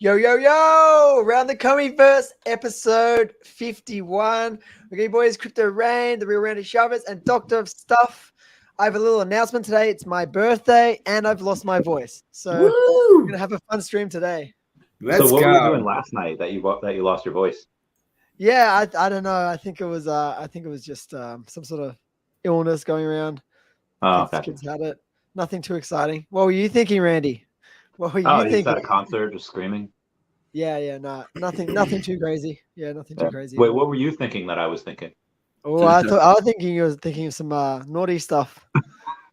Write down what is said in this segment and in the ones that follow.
Yo, yo, yo! Round the EcomiVerse, episode 51. Okay, boys, Crypto Rain, the Real Randy Chavez, and Doctor of Stuff. I have a little announcement today. It's my birthday, and I've lost my voice. So we're going to have a fun stream today. Let's go. What were you doing last night that you lost your voice? Yeah, I don't know. I think it was just some sort of illness going around. Kids had it. Nothing too exciting. What were you thinking, Randy? What were you thinking? At a concert, just screaming. Yeah, nothing too crazy. Yeah, nothing too crazy. Wait, what were you thinking that I was thinking? Oh, I was thinking you were thinking of some naughty stuff.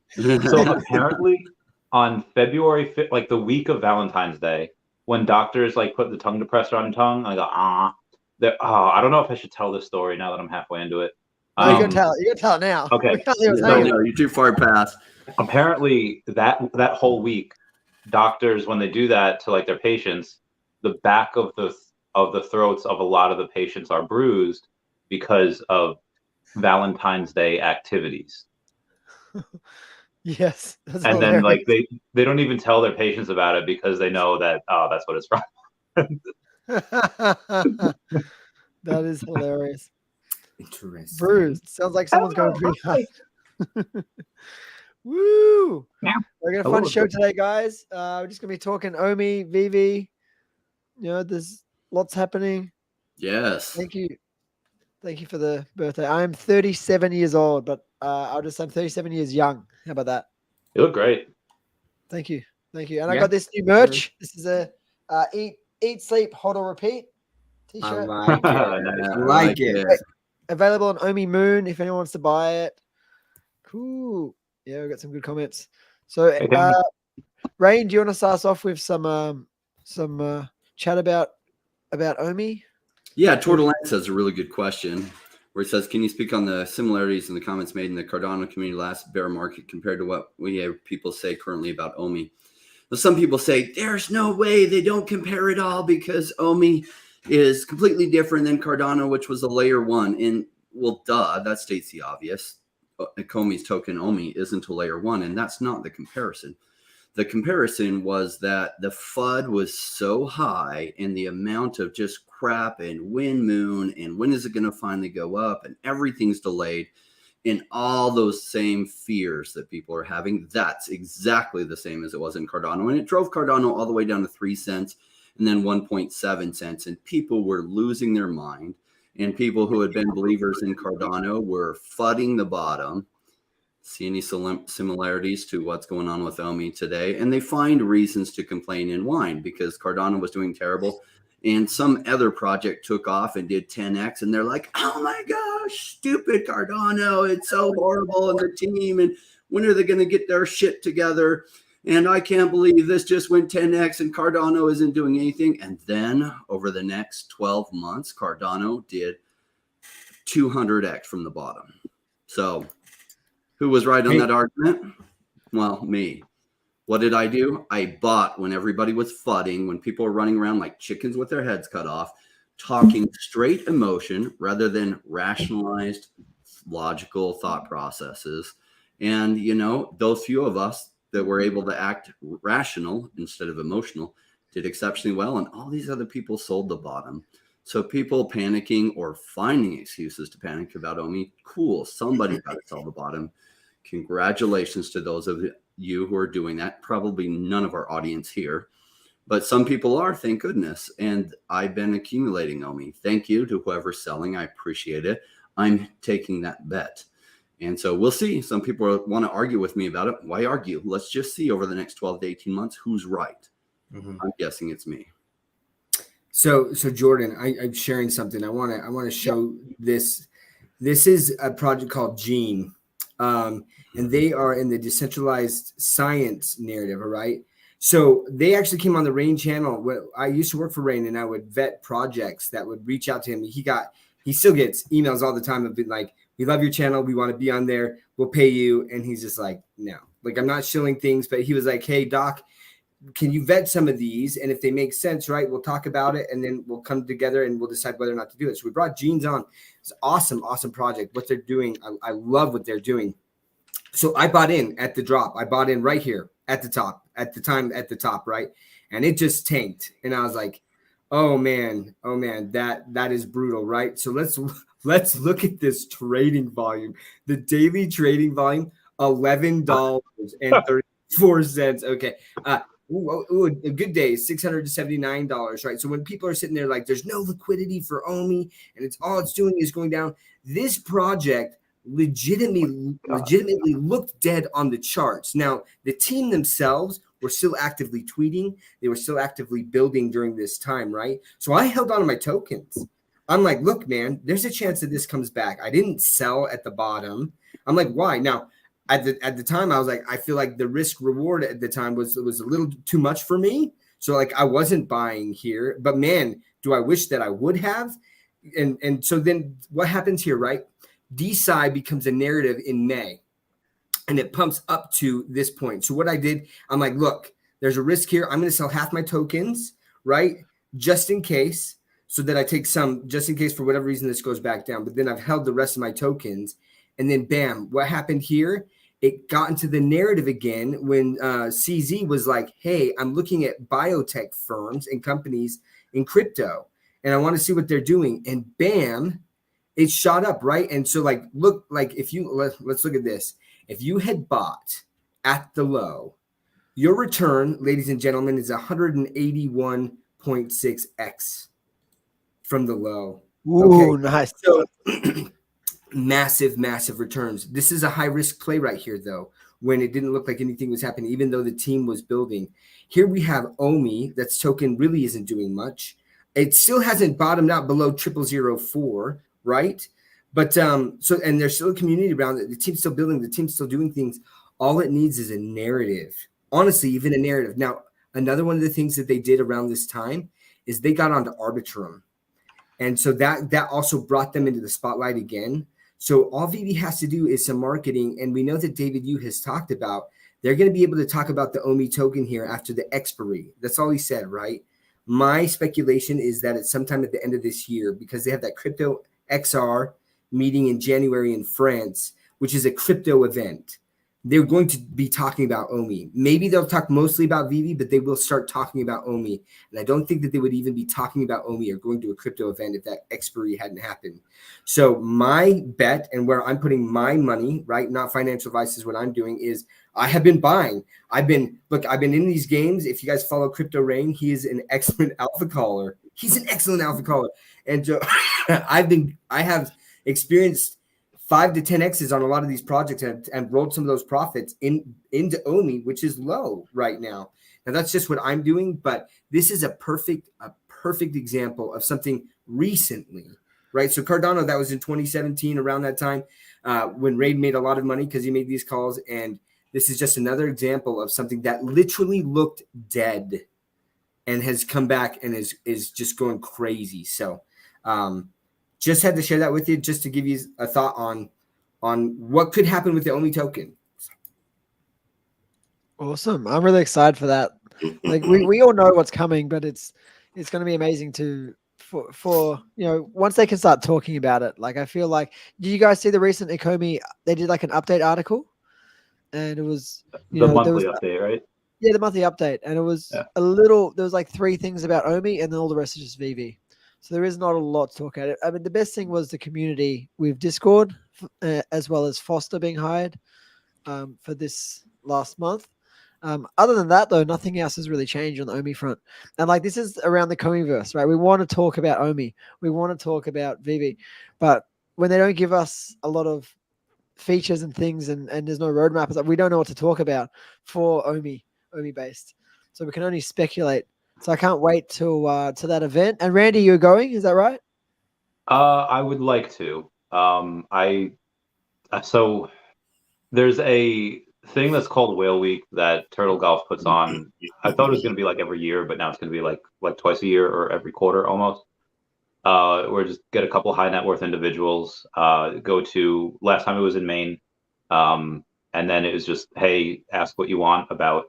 So apparently, on February 5th, like the week of Valentine's Day, when doctors put the tongue depressor on your tongue, I go I don't know if I should tell this story now that I'm halfway into it. No, you're gonna tell it now. Okay. No, you're too far past. Apparently, that whole week, doctors, when they do that to their patients, the back of the throats of a lot of the patients are bruised because of Valentine's Day activities. Yes. And then they don't even tell their patients about it because they know that that's what it's from. That is hilarious. Interesting. Bruised. Sounds like someone's going pretty hard. Woo! Yeah. We're gonna have a fun show today, guys. We're just gonna be talking Omi, VeVe. There's lots happening. Yes. Thank you for the birthday. I'm 37 years old, but I'm 37 years young. How about that? You look great. Thank you. And I got this new merch. This is a eat, sleep, hold or repeat t-shirt. I like it. Available on Omi Moon if anyone wants to buy it. Cool. Yeah, we got some good comments. So, Rain, do you want to start us off with some chat about Omi? Yeah, Tortolance has a really good question where it says, can you speak on the similarities in the comments made in the Cardano community last bear market compared to what we have people say currently about Omi? Well, some people say there's no way, they don't compare it all because Omi is completely different than Cardano, which was a layer one. And well, duh, that states the obvious. Ecomi's token Omi isn't a layer one, and that's not the comparison. The comparison was that the FUD was so high and the amount of just crap and moon and when is it going to finally go up and everything's delayed and all those same fears that people are having, that's exactly the same as it was in Cardano. And it drove Cardano all the way down to 3 cents and then 1.7 cents. And people were losing their mind. And people who had been believers in Cardano were fudding the bottom. See any similarities to what's going on with Omi today? And they find reasons to complain and whine because Cardano was doing terrible. And some other project took off and did 10x. And they're like, oh my gosh, stupid Cardano. It's so horrible. And the team. And when are they going to get their shit together? And I can't believe this just went 10x and Cardano isn't doing anything. And then over the next 12 months, Cardano did 200x from the bottom. So who was right on that argument? Well, me. What did I do? I bought when everybody was fudding, when people were running around like chickens with their heads cut off, talking straight emotion rather than rationalized, logical thought processes. And, those few of us that were able to act rational instead of emotional did exceptionally well. And all these other people sold the bottom. So people panicking or finding excuses to panic about Omi, cool. Somebody got to sell the bottom. Congratulations to those of you who are doing that. Probably none of our audience here, but some people are, thank goodness. And I've been accumulating Omi. Thank you to whoever's selling. I appreciate it. I'm taking that bet. And so we'll see. Some people want to argue with me about it. Why argue? Let's just see over the next 12 to 18 months who's right. Mm-hmm. I'm guessing it's me. So Jordan, I'm sharing something. I want to show this. This is a project called Gene, and they are in the decentralized science narrative. All right. So they actually came on the Rain channel. I used to work for Rain, and I would vet projects that would reach out to him. He still gets emails all the time of being like, we love your channel. We want to be on there. We'll pay you. And he's just like, no, I'm not shilling things, but he was like, hey, Doc, can you vet some of these? And if they make sense, right, we'll talk about it and then we'll come together and we'll decide whether or not to do it. So we brought Genes on. It's an awesome project. What they're doing, I love what they're doing. So I bought in at the drop. I bought in right here at the top, at the top, right? and it just tanked. And I was like, oh man, that is brutal, right? So let's look at this trading volume. The daily trading volume, $11.34. Okay. A good day is $679, right? So when people are sitting there like there's no liquidity for OMI and it's doing is going down, this project legitimately looked dead on the charts. Now, the team themselves were still actively tweeting. They were still actively building during this time, right? So I held on to my tokens. I'm like, look, man, there's a chance that this comes back. I didn't sell at the bottom. I'm like, why? Now, at the time, I was like, I feel like the risk reward at the time was a little too much for me. So like I wasn't buying here, but man, do I wish that I would have. And so then what happens here, right? DeSci becomes a narrative in May, and it pumps up to this point. So what I did, I'm like, look, there's a risk here. I'm going to sell half my tokens, right? Just in case, so that I take some, just in case for whatever reason this goes back down. But then I've held the rest of my tokens. And then bam, what happened here? It got into the narrative again when CZ was like, hey, I'm looking at biotech firms and companies in crypto, and I want to see what they're doing. And bam, it shot up, right? And so like, look, like if you, let's look at this. If you had bought at the low, your return, ladies and gentlemen, is 181.6x from the low. Ooh, Okay. nice. So massive returns. This is a high risk play right here, though, when it didn't look like anything was happening, even though the team was building. Here we have OMI. That's token really isn't doing much. It still hasn't bottomed out below 0004, right? But and there's still a community around it. The team's still building. The team's still doing things. All it needs is a narrative. Honestly, even a narrative. Now, another one of the things that they did around this time is they got onto Arbitrum. And so that also brought them into the spotlight again. So all VeVe has to do is some marketing. And we know that David Yu has talked about, they're going to be able to talk about the OMI token here after the expiry. That's all he said, right? My speculation is that it's sometime at the end of this year, because they have that crypto XR meeting in January in France, which is a crypto event. They're going to be talking about OMI. Maybe they'll talk mostly about VeVe, but they will start talking about OMI. And I don't think that they would even be talking about OMI or going to a crypto event if that expiry hadn't happened. So my bet, and where I'm putting my money, right, not financial advice is what I'm doing, is I have been buying. I've been in these games. If you guys follow Crypto Rain, he is an excellent alpha caller. He's an excellent alpha caller. And so I have experienced 5 to 10x's on a lot of these projects and rolled some of those profits into OMI, which is low right now. Now that's just what I'm doing, but this is a perfect example of something recently, right? So Cardano, that was in 2017, around that time, when Ray made a lot of money because he made these calls. And this is just another example of something that literally looked dead and has come back and is just going crazy. So, just had to share that with you, just to give you a thought on what could happen with the OMI token. Awesome. I'm really excited for that. Like we all know what's coming, but it's going to be amazing for once they can start talking about it. Like I feel like, did you guys see the recent Ecomi? They did like an update article, and it was the monthly update, right? Yeah, the monthly update, and it was there was like 3 things about OMI, and then all the rest is just VeVe. So there is not a lot to talk about. I mean, the best thing was the community with Discord, as well as Foster being hired for this last month. Other than that, though, nothing else has really changed on the OMI front. And like this is around the EcomiVerse, right? We want to talk about OMI. We want to talk about VeVe. But when they don't give us a lot of features and things and there's no roadmap, it's like we don't know what to talk about for OMI based. So we can only speculate. So I can't wait to that event. And Randy, you're going, is that right? I would like to. So there's a thing that's called Whale Week that Turtle Golf puts on. I thought it was going to be like every year, but now it's going to be like twice a year or every quarter almost. Where just get a couple high net worth individuals, go to, last time it was in Maine. And then it was just, hey, ask what you want about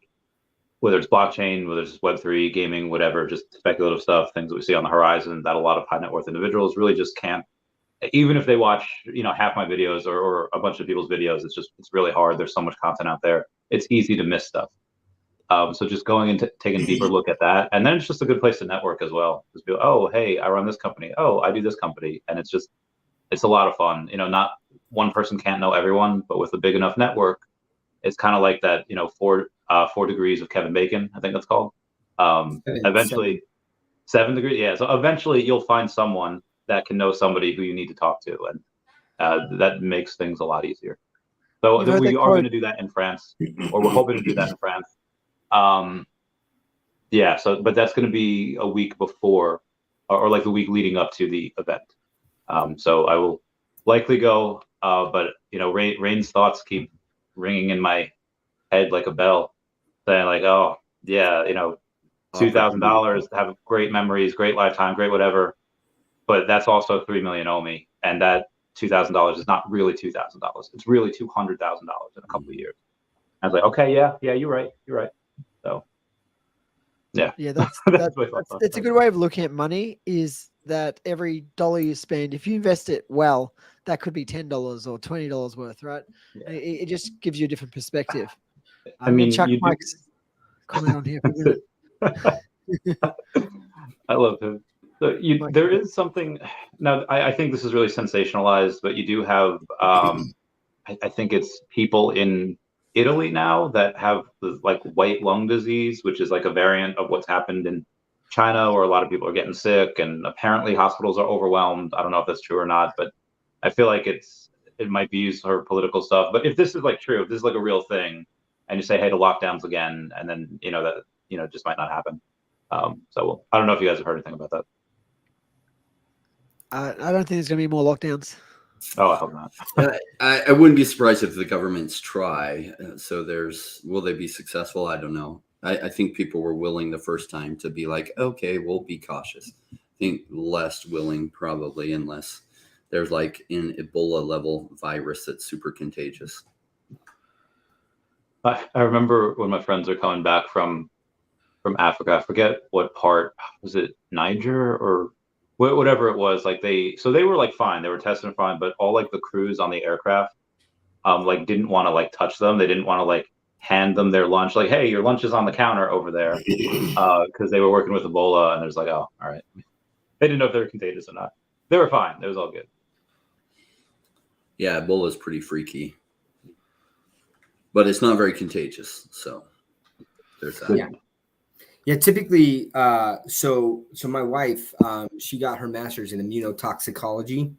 whether it's blockchain, whether it's Web3, gaming, whatever, just speculative stuff, things that we see on the horizon that a lot of high net worth individuals really just can't, even if they watch, half my videos or a bunch of people's videos, it's really hard. There's so much content out there. It's easy to miss stuff. So just going and taking a deeper look at that, and then it's just a good place to network as well. Just be, oh, hey, I run this company. Oh, I do this company, and it's a lot of fun. Not one person can't know everyone, but with a big enough network, it's kind of like that. 4 degrees of Kevin Bacon, I think that's called. Eventually, 7 degrees. Yeah. So eventually, you'll find someone that can know somebody who you need to talk to, and that makes things a lot easier. So we are going to do that in France, or we're hoping to do that in France. Yeah. So, but that's going to be a week before, or like the week leading up to the event. So I will likely go, but Rain's thoughts keep ringing in my head like a bell, saying like, oh yeah, $2,000, have great memories, great lifetime, great whatever, but that's also 3 million Omi, and that $2,000 is not really $2,000. It's really $200,000 in a couple of years. I was like, okay, yeah, you're right. So yeah, that's it's a good way of looking at money. Is that every dollar you spend, if you invest it well, that could be $10 or $20 worth, right? Yeah. It just gives you a different perspective. I mean, Chuck Mike's comment on here. I love him. So there is something now. I think this is really sensationalized, but you do have. I think it's people in Italy now that have like white lung disease, which is like a variant of what's happened in China, where a lot of people are getting sick, and apparently hospitals are overwhelmed. I don't know if that's true or not, but I feel like it might be used for political stuff. But if this is like true, if this is like a real thing, and you say, hey, to lockdowns again, and then that just might not happen. So I don't know if you guys have heard anything about that. I don't think there's going to be more lockdowns. Oh, I hope not. I wouldn't be surprised if the governments try. So will they be successful? I don't know. I think people were willing the first time to be like, okay, we'll be cautious. I think less willing probably, unless there's like an Ebola level virus that's super contagious. I remember when my friends are coming back from Africa. I forget what part. Was it Niger or whatever it was? Like they were like fine. They were testing fine, but all like the crews on the aircraft like didn't want to like touch them. They didn't want to like hand them their lunch. Like, hey, your lunch is on the counter over there, because they were working with Ebola, and there's like, oh, all right. They didn't know if they were contagious or not. They were fine. It was all good. Yeah, Ebola is pretty freaky, but it's not very contagious. So there's that. Yeah. Yeah, typically, so my wife, she got her master's in immunotoxicology.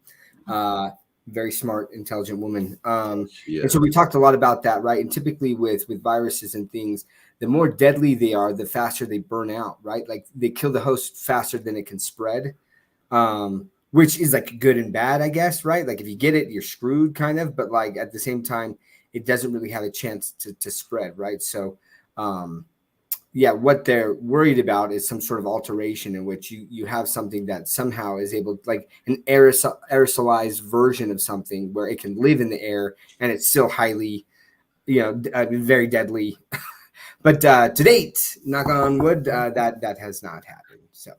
Very smart, intelligent woman. And so we talked a lot about that, right? And typically with viruses and things, the more deadly they are, the faster they burn out, right? Like they kill the host faster than it can spread, which is like good and bad, I guess, right? Like if you get it, you're screwed kind of, but like at the same time, it doesn't really have a chance to spread, right? So, yeah, what they're worried about is some sort of alteration in which you have something that somehow is able, like an aerosolized version of something where it can live in the air and it's still highly, very deadly. But to date, knock on wood, that has not happened. So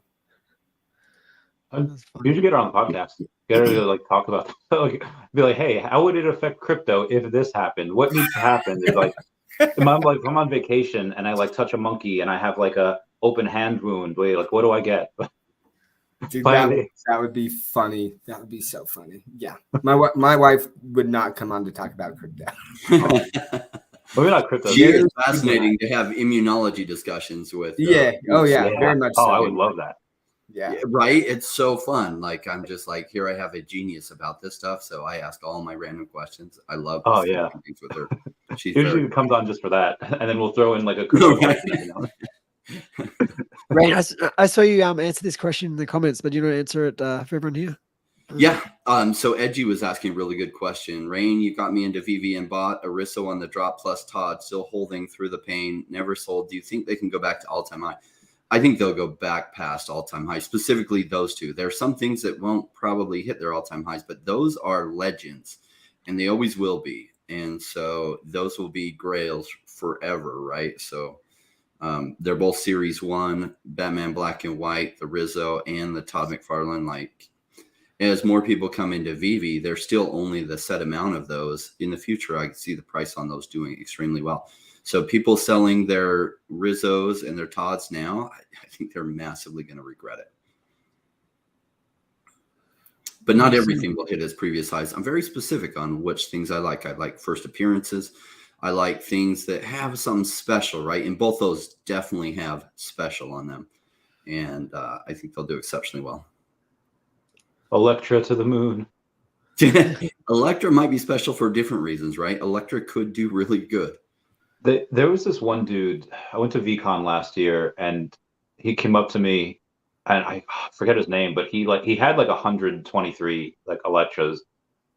you should get her on the podcast. Get her to like talk about, like, be like, hey, how would it affect crypto if this happened? What needs to happen? It's like. I'm on vacation and I like touch a monkey and I have like a open hand wound. Wait, like what do I get? Dude, that would be funny. That would be so funny. Yeah, my wife would not come on to talk about crypto. Maybe not crypto. It's fascinating to have immunology discussions with. Very much. Oh, so. I would love that. Yeah, right. It's so fun. Like I'm just like, here I have a genius about this stuff, so I ask all my random questions. I love. Things with her. She usually comes on just for that, and then we'll throw in like a crypto question. Rain, I saw you answer this question in the comments, but you don't answer it for everyone here. Yeah. So Edgy was asking a really good question. Rain, you got me into VeVe and bought Ariso on the drop plus Todd, still holding through the pain, never sold. Do you think they can go back to all-time high? I think they'll go back past all-time highs, specifically those two. There are some things that won't probably hit their all-time highs, but those are legends, and they always will be. And so those will be grails forever, right? So they're both Series 1, Batman Black and White, the Rizzo, and the Todd McFarlane. Like, as more people come into VeVe, there's still only the set amount of those. In the future, I can see the price on those doing extremely well. So people selling their Rizzos and their Todds now, I think they're massively going to regret it. But not everything will hit its previous highs. I'm very specific on which things I like. I like first appearances. I like things that have something special, right? And both those definitely have special on them. And I think they'll do exceptionally well. Electra to the moon. Electra might be special for different reasons, right? Electra could do really good. There was this one dude, I went to VCon last year, and he came up to me, and I forget his name, but he had like 123 like Electras.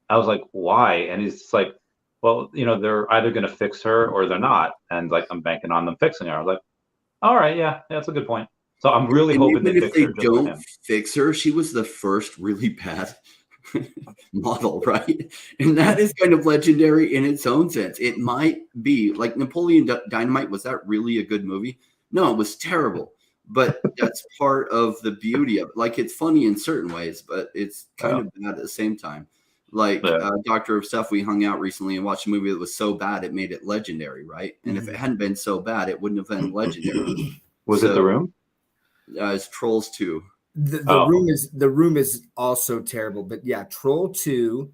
I was like, why? And he's like, well, you know, they're either going to fix her or they're not. And like, I'm banking on them fixing her. I was like, all right, yeah, that's a good point. So I'm really hoping they fix her. If they don't fix her, she was the first really bad model, right? And that is kind of legendary in its own sense. It might be like Napoleon Dynamite. Was that really a good movie? No, it was terrible. But that's part of the beauty of it. Like, it's funny in certain ways, but it's kind of bad at the same time. Like Doctor of Stuff, we hung out recently and watched a movie that was so bad it made it legendary, right? And if it hadn't been so bad, it wouldn't have been legendary. Was it The Room? It's Trolls 2. The room is also terrible, but yeah, Troll 2,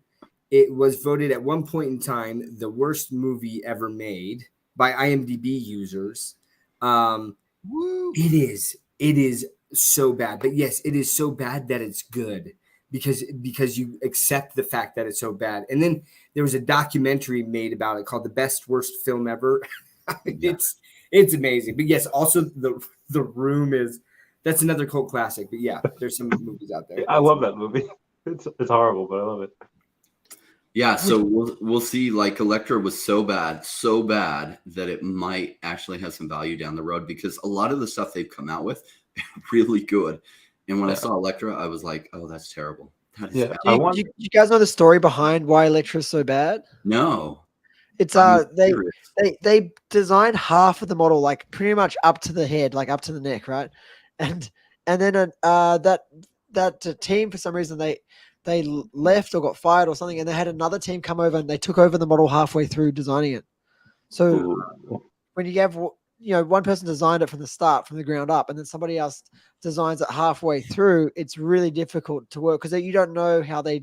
it was voted at one point in time the worst movie ever made by IMDb users. It is so bad, but yes, it is so bad that it's good because you accept the fact that it's so bad. And then there was a documentary made about it called The Best Worst Film Ever. It's amazing. But yes, also the room is. That's another cult classic, but yeah, there's some movies out there. I love that movie. It's horrible, but I love it. Yeah, so we'll see. Like, Electra was so bad that it might actually have some value down the road, because a lot of the stuff they've come out with really good. And when I saw Electra, I was like, oh, that's terrible. That is bad. Do you guys know the story behind why Electra is so bad? No. It's they designed half of the model like pretty much up to the head, like up to the neck, right? And then that team, for some reason, they left or got fired or something, and they had another team come over and they took over the model halfway through designing it. So when you have, one person designed it from the start, from the ground up, and then somebody else designs it halfway through, it's really difficult to work because you don't know how they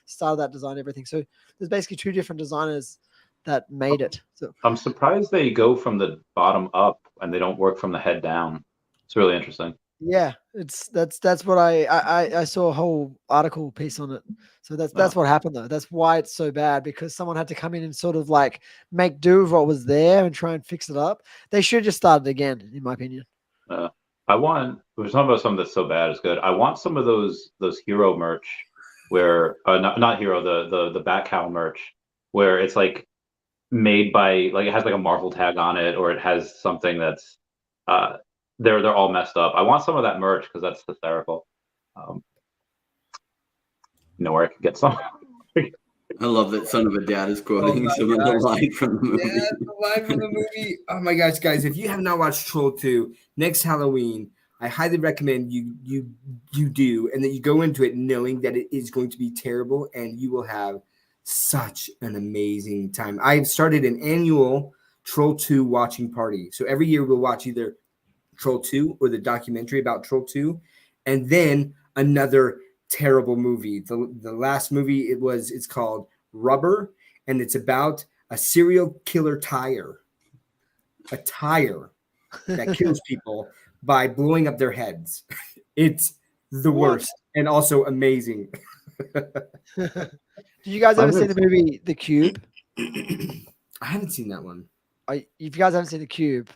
started that design, everything. So there's basically two different designers that made it. So I'm surprised they go from the bottom up and they don't work from the head down. It's really interesting. Yeah, that's what I saw a whole article piece on it. So that's what happened though. That's why it's so bad, because someone had to come in and sort of like make do with what was there and try and fix it up. They should have just started again, in my opinion. We're talking about something that's so bad it's good. I want some of those hero merch where not hero, the Bat Cow merch, where it's like made by, like, it has like a Marvel tag on it, or it has something that's they're all messed up. I want some of that merch because that's hysterical. Where I can get some. I love that Son of a Dad is quoting some of the line from the movie. Yeah, the line from the movie. Oh my gosh, guys! If you have not watched Troll 2, next Halloween, I highly recommend you do, and that you go into it knowing that it is going to be terrible, and you will have such an amazing time. I've started an annual Troll 2 watching party. So every year we'll watch either Troll 2 or the documentary about Troll 2, and then another terrible movie. The last movie it's called Rubber, and it's about a serial killer tire that kills people by blowing up their heads. It's the worst and also amazing. Did you guys ever see the movie The Cube? I haven't seen that one. If you guys haven't seen The Cube,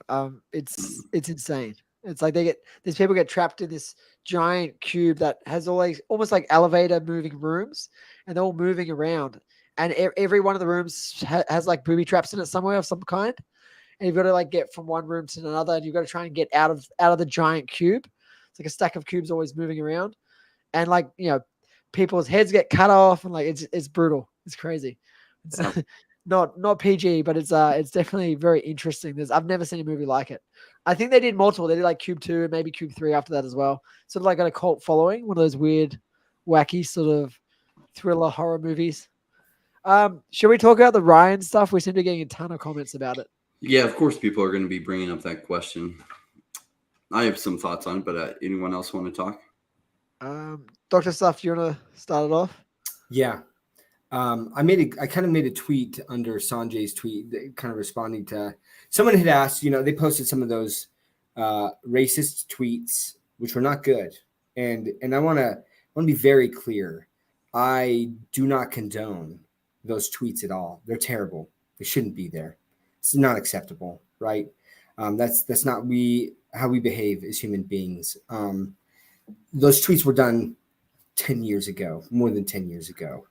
it's insane. It's like these people get trapped in this giant cube that has almost like elevator moving rooms, and they're all moving around. And every one of the rooms has like booby traps in it somewhere of some kind. And you've got to like get from one room to another, and you've got to try and get out of the giant cube. It's like a stack of cubes always moving around, and like people's heads get cut off, and like it's brutal. It's crazy. It's not PG, but it's definitely very interesting. I've never seen a movie like it. I think they did multiple. They did like Cube 2 and maybe Cube 3 after that as well. Sort of like got a cult following, one of those weird, wacky sort of thriller horror movies. Should we talk about the Ryan stuff? We seem to be getting a ton of comments about it. Yeah, of course, people are going to be bringing up that question. I have some thoughts on it, but anyone else want to talk? Dr. Stuff, you want to start it off? Yeah. I kind of made a tweet under Sanjay's tweet, kind of responding to someone had asked, they posted some of those racist tweets, which were not good. And I want to be very clear. I do not condone those tweets at all. They're terrible. They shouldn't be there. It's not acceptable, right? That's not how we behave as human beings. Those tweets were done 10 years ago, more than 10 years ago.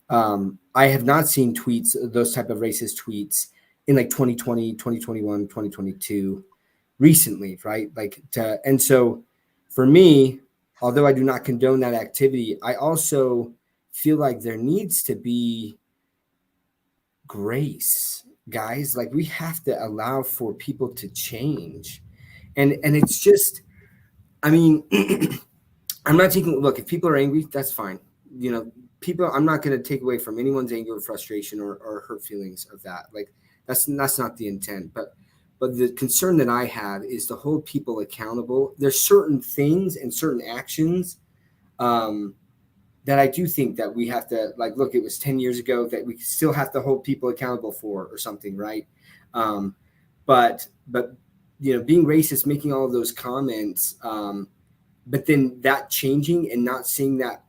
I have not seen tweets, those type of racist tweets in like 2020, 2021, 2022 recently, right? And so for me, although I do not condone that activity, I also feel like there needs to be grace, guys. Like, we have to allow for people to change. And it's just, I mean, I'm not taking, look, if people are angry, that's fine. People, I'm not going to take away from anyone's anger or frustration or hurt feelings of that. Like, that's not the intent. But the concern that I have is to hold people accountable. There's certain things and certain actions that I do think that we have to, like, look, it was 10 years ago, that we still have to hold people accountable for or something, right? But being racist, making all of those comments, but then that changing and not seeing that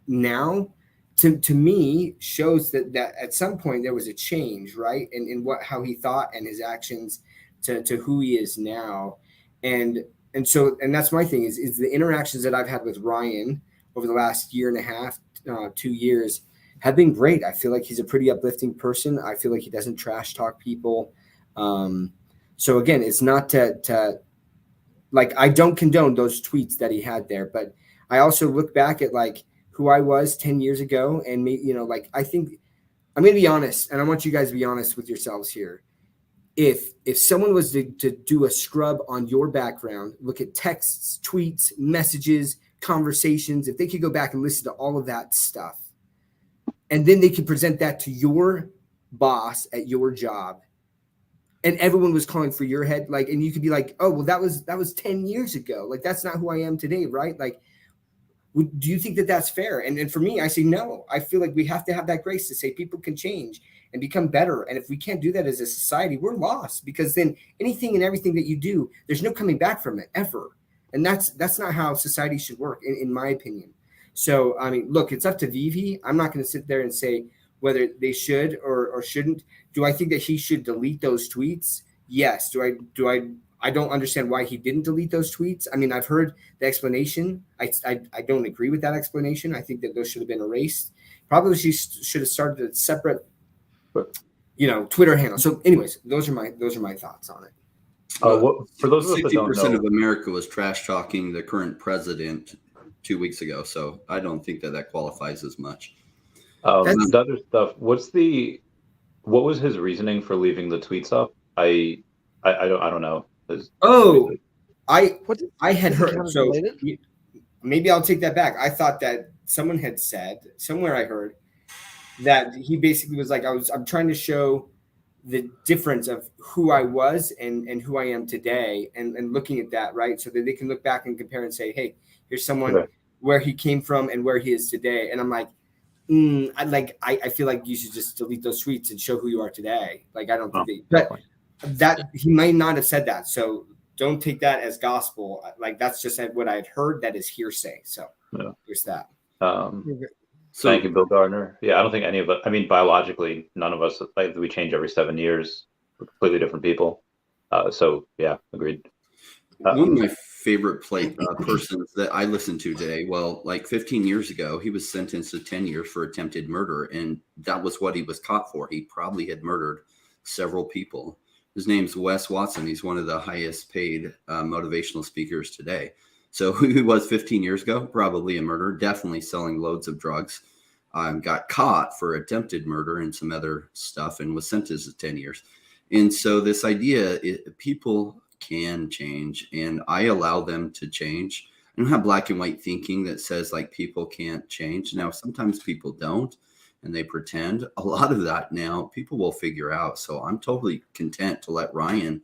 now, to me, shows that at some point there was a change, right? In how he thought and his actions to who he is now. And that's my thing is the interactions that I've had with Ryan over the last year and a half, 2 years, have been great. I feel like he's a pretty uplifting person. I feel like he doesn't trash talk people. So again, it's not to like, I don't condone those tweets that he had there, but I also look back at like who I was 10 years ago. And maybe, like, I think I'm going to be honest, and I want you guys to be honest with yourselves here. If someone was to do a scrub on your background, look at texts, tweets, messages, conversations, if they could go back and listen to all of that stuff, and then they could present that to your boss at your job, and everyone was calling for your head, like, and you could be like, oh, well, that was 10 years ago. Like, that's not who I am today, right? Like, do you think that that's fair? And for me, I say no. I feel like we have to have that grace to say people can change and become better. And if we can't do that as a society, we're lost, because then anything and everything that you do, there's no coming back from it ever. And that's not how society should work, in my opinion. So, I mean, look, it's up to VeVe. I'm not going to sit there and say whether they should or shouldn't. Do I think that he should delete those tweets? Yes. I don't understand why he didn't delete those tweets. I mean, I've heard the explanation. I don't agree with that explanation. I think that those should have been erased. Probably she should have started a separate, Twitter handle. So anyways, those are my thoughts on it. For those of us that don't 60% know, of America was trash talking the current president 2 weeks ago. So I don't think that qualifies as much. the other stuff, what was his reasoning for leaving the tweets up? I don't know. I had heard, so maybe I'll take that back. I thought that someone had said, somewhere I heard, that he basically was like, I'm trying to show the difference of who I was and who I am today, and looking at that, right? So that they can look back and compare and say, hey, here's someone where he came from and where he is today. And I'm like, I feel like you should just delete those tweets and show who you are today. Like, I don't think that he might not have said that. So don't take that as gospel. Like, that's just what I had heard. That is hearsay. So there's that. Thank you, Bill Gardner. Yeah, I don't think any of us, I mean, biologically, none of us, like, we change every 7 years. We're completely different people. So yeah, agreed. One of my favorite persons that I listened to today, well, like 15 years ago, he was sentenced to 10 years for attempted murder. And that was what he was caught for. He probably had murdered several people. His name's Wes Watson. He's one of the highest paid motivational speakers today. So who he was 15 years ago, probably a murderer, definitely selling loads of drugs, got caught for attempted murder and some other stuff, and was sentenced to 10 years. And so this idea, people can change, and I allow them to change. I don't have black and white thinking that says like people can't change. Now, sometimes people don't, and they pretend, a lot of that now people will figure out. So I'm totally content to let Ryan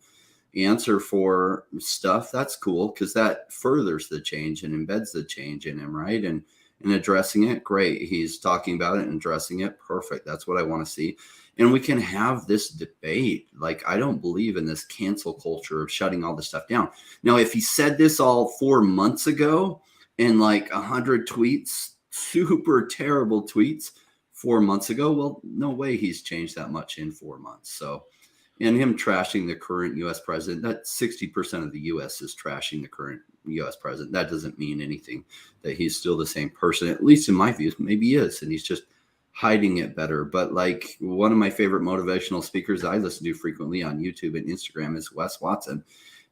answer for stuff. That's cool, because that furthers the change and embeds the change in him, right? And addressing it, great. He's talking about it and addressing it, perfect. That's what I want to see. And we can have this debate. Like, I don't believe in this cancel culture of shutting all this stuff down. Now, if he said this all 4 months ago and like 100 tweets, super terrible tweets 4 months ago, well, no way he's changed that much in 4 months. So, and him trashing the current U.S. president, that 60% of the U.S. is trashing the current U.S. president. That doesn't mean anything, that he's still the same person, at least in my views. Maybe he is, and he's just hiding it better. But like, one of my favorite motivational speakers I listen to frequently on YouTube and Instagram is Wes Watson.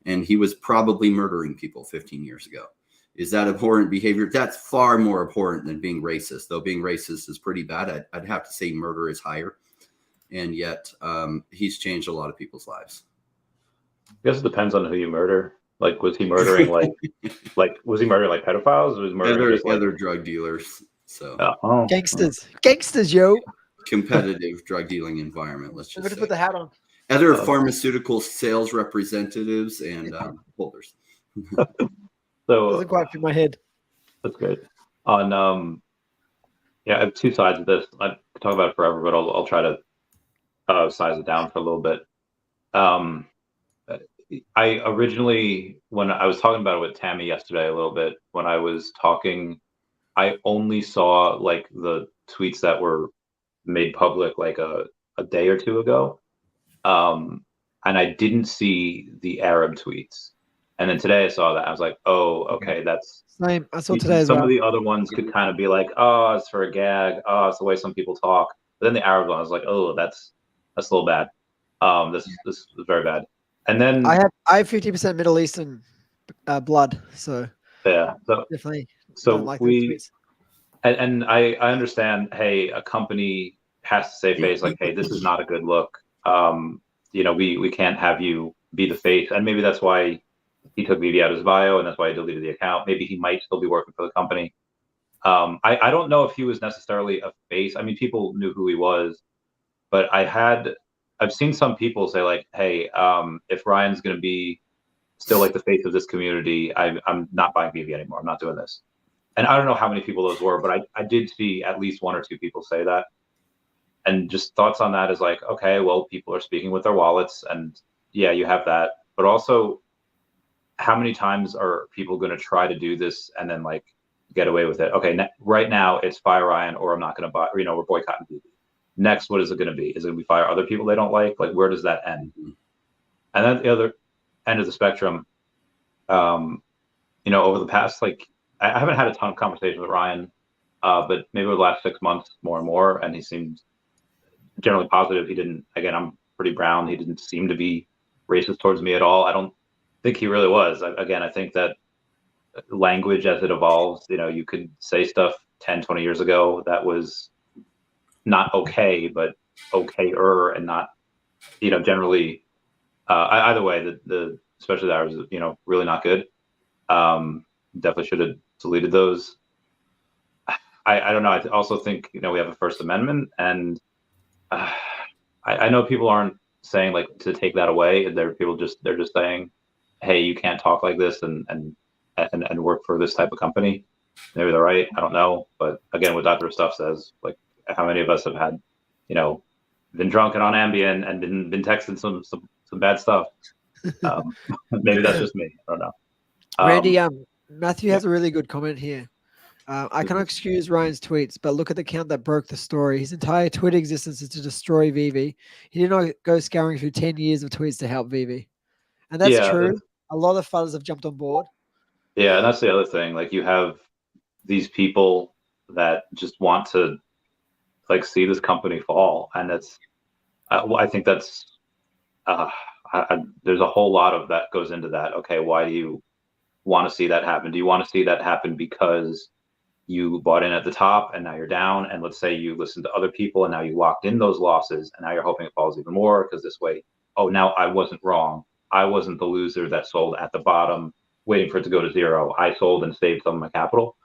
And he was probably murdering people 15 years ago. Is that abhorrent behavior? That's far more abhorrent than being racist, though being racist is pretty bad. I'd have to say murder is higher. And yet he's changed a lot of people's lives. I guess it depends on who you murder. Like, was he murdering was he murdering like pedophiles? Or was he murdering other drug dealers? So gangsters, yo. Competitive drug dealing environment. Let's just put the hat on. Other pharmaceutical sales representatives and holders. So doesn't quite fit my head. That's good. On I have two sides of this. I could talk about it forever, but I'll try to size it down for a little bit. I originally, when I was talking about it with Tammy yesterday a little bit, when I was talking, I only saw like the tweets that were made public like a day or two ago. And I didn't see the Arab tweets. And then today I saw that. I was like, oh, okay, that's same. I saw today as well. Some of the other ones could kind of be like, oh, it's for a gag. Oh, it's the way some people talk. But then the Arab one, I was like, oh, that's a little bad. This is very bad. And then I have 50% Middle Eastern blood, so yeah, so definitely. So don't like and I understand. Hey, a company has to save face. Like, hey, this is not a good look. We can't have you be the face, and maybe that's why he took VeVe out of his bio, and that's why he deleted the account. Maybe he might still be working for the company. I don't know if he was necessarily a face. I mean, people knew who he was, but I've seen some people say like, hey, if Ryan's going to be still like the face of this community, I'm not buying VeVe anymore. I'm not doing this. And I don't know how many people those were, but I did see at least one or two people say that. And just thoughts on that is like, okay, well, people are speaking with their wallets, and yeah, you have that. But also, how many times are people going to try to do this and then like get away with it? Okay, right now it's fire Ryan, or I'm not going to buy. We're boycotting VeVe. Next, what is it going to be? Is it going to be fire other people they don't like? Like, where does that end? And then the other end of the spectrum, over the past, like, I haven't had a ton of conversation with Ryan, but maybe over the last 6 months, more and more, and he seemed generally positive. He didn't, again, I'm pretty brown. He didn't seem to be racist towards me at all. I don't think he really was. I think that language as it evolves, you could say stuff 10, 20 years ago that was not okay, but okayer, and not, generally, either way, the especially that was, really not good. Definitely should have deleted those. I don't know. I also think, we have a First Amendment, and I know people aren't saying like to take that away. They're just saying, hey, you can't talk like this and work for this type of company. Maybe they're right. I don't know. But again, what Dr. Stuff says, like, how many of us have had, been drunk and on Ambien and been texting some bad stuff? Maybe that's just me. I don't know. Randy, Matthew has a really good comment here. I cannot excuse Ryan's tweets, but look at the count that broke the story. His entire Twitter existence is to destroy VeVe. He did not go scouring through 10 years of tweets to help VeVe. And that's true. A lot of fudders have jumped on board. Yeah, and that's the other thing. Like, you have these people that just want to like see this company fall, and that's I think that's there's a whole lot of that goes into that. Okay, why do you want to see that happen? Do you want to see that happen because you bought in at the top and now you're down, and let's say you listened to other people and now you locked in those losses and now you're hoping it falls even more because this way, oh, now I wasn't wrong. I wasn't the loser that sold at the bottom waiting for it to go to zero. I sold and saved some of my capital.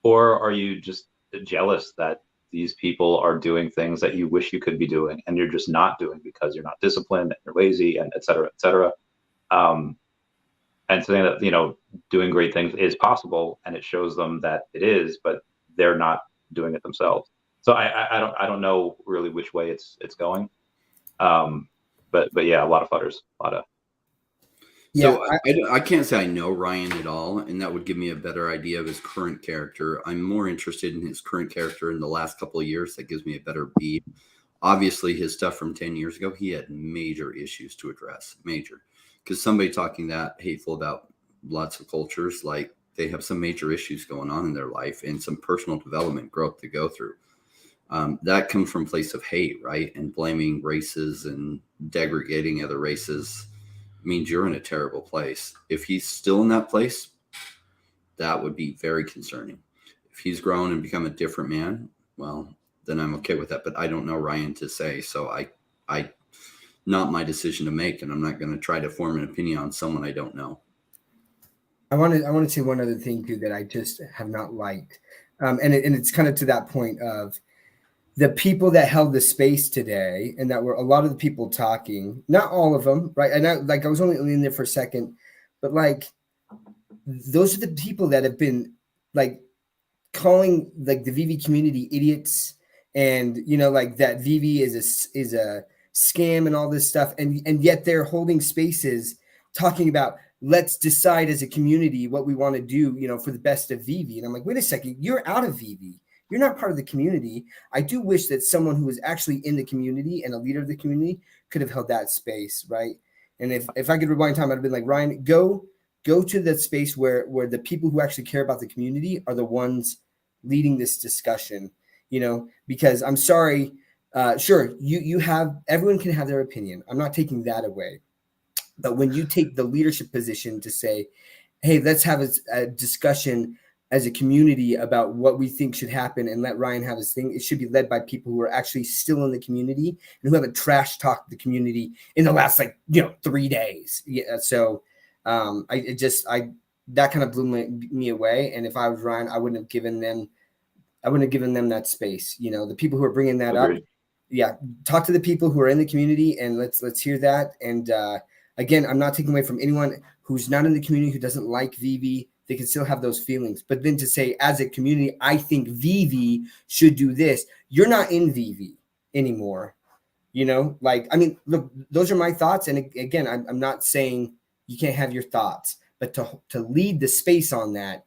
Or are you just jealous that these people are doing things that you wish you could be doing, and you're just not doing because you're not disciplined and you're lazy, and et cetera, et cetera. And saying that, you know, doing great things is possible, and it shows them that it is, but they're not doing it themselves. So I don't know really which way it's going. But yeah, a lot of fudders, a lot of. Yeah, so I can't say I know Ryan at all, and that would give me a better idea of his current character. I'm more interested in his current character in the last couple of years. That gives me a better beat. Obviously, his stuff from 10 years ago, he had major issues to address, major. Because somebody talking that hateful about lots of cultures, like they have some major issues going on in their life and some personal development growth to go through. That comes from a place of hate, right? And blaming races and degrading other races means you're in a terrible place. If he's still in that place, that would be very concerning. If he's grown and become a different man, well, then I'm okay with that. But I don't know Ryan to say, so I not my decision to make, and I'm not going to try to form an opinion on someone I don't know. I want to say one other thing too that I just have not liked, and it's kind of to that point of the people that held the space today, and that were a lot of the people talking, not all of them, right? And I was only in there for a second, but like those are the people that have been like calling like the VeVe community idiots, and you know, like that VeVe is a scam and all this stuff, and yet they're holding spaces talking about let's decide as a community what we want to do, you know, for the best of VeVe. And I'm like, wait a second, you're out of VeVe. You're not part of the community. I do wish that someone who was actually in the community and a leader of the community could have held that space, right? And if I could rewind time, I'd have been like, Ryan, go to the space where the people who actually care about the community are the ones leading this discussion, you know, because I'm sorry, sure, you have, everyone can have their opinion. I'm not taking that away. But when you take the leadership position to say, hey, let's have a discussion as a community about what we think should happen and let Ryan have his thing, it should be led by people who are actually still in the community and who haven't trash talked the community in the last 3 days. Yeah. So that kind of blew me away. And if I was Ryan, I wouldn't have given them that space. You know, the people who are bringing that up. Yeah. Talk to the people who are in the community and let's hear that. And again, I'm not taking away from anyone who's not in the community, who doesn't like VeVe. They can still have those feelings. But then to say, as a community, I think VeVe should do this. You're not in VeVe anymore. You know, like, I mean, look, those are my thoughts. And again, I'm not saying you can't have your thoughts, but to lead the space on that,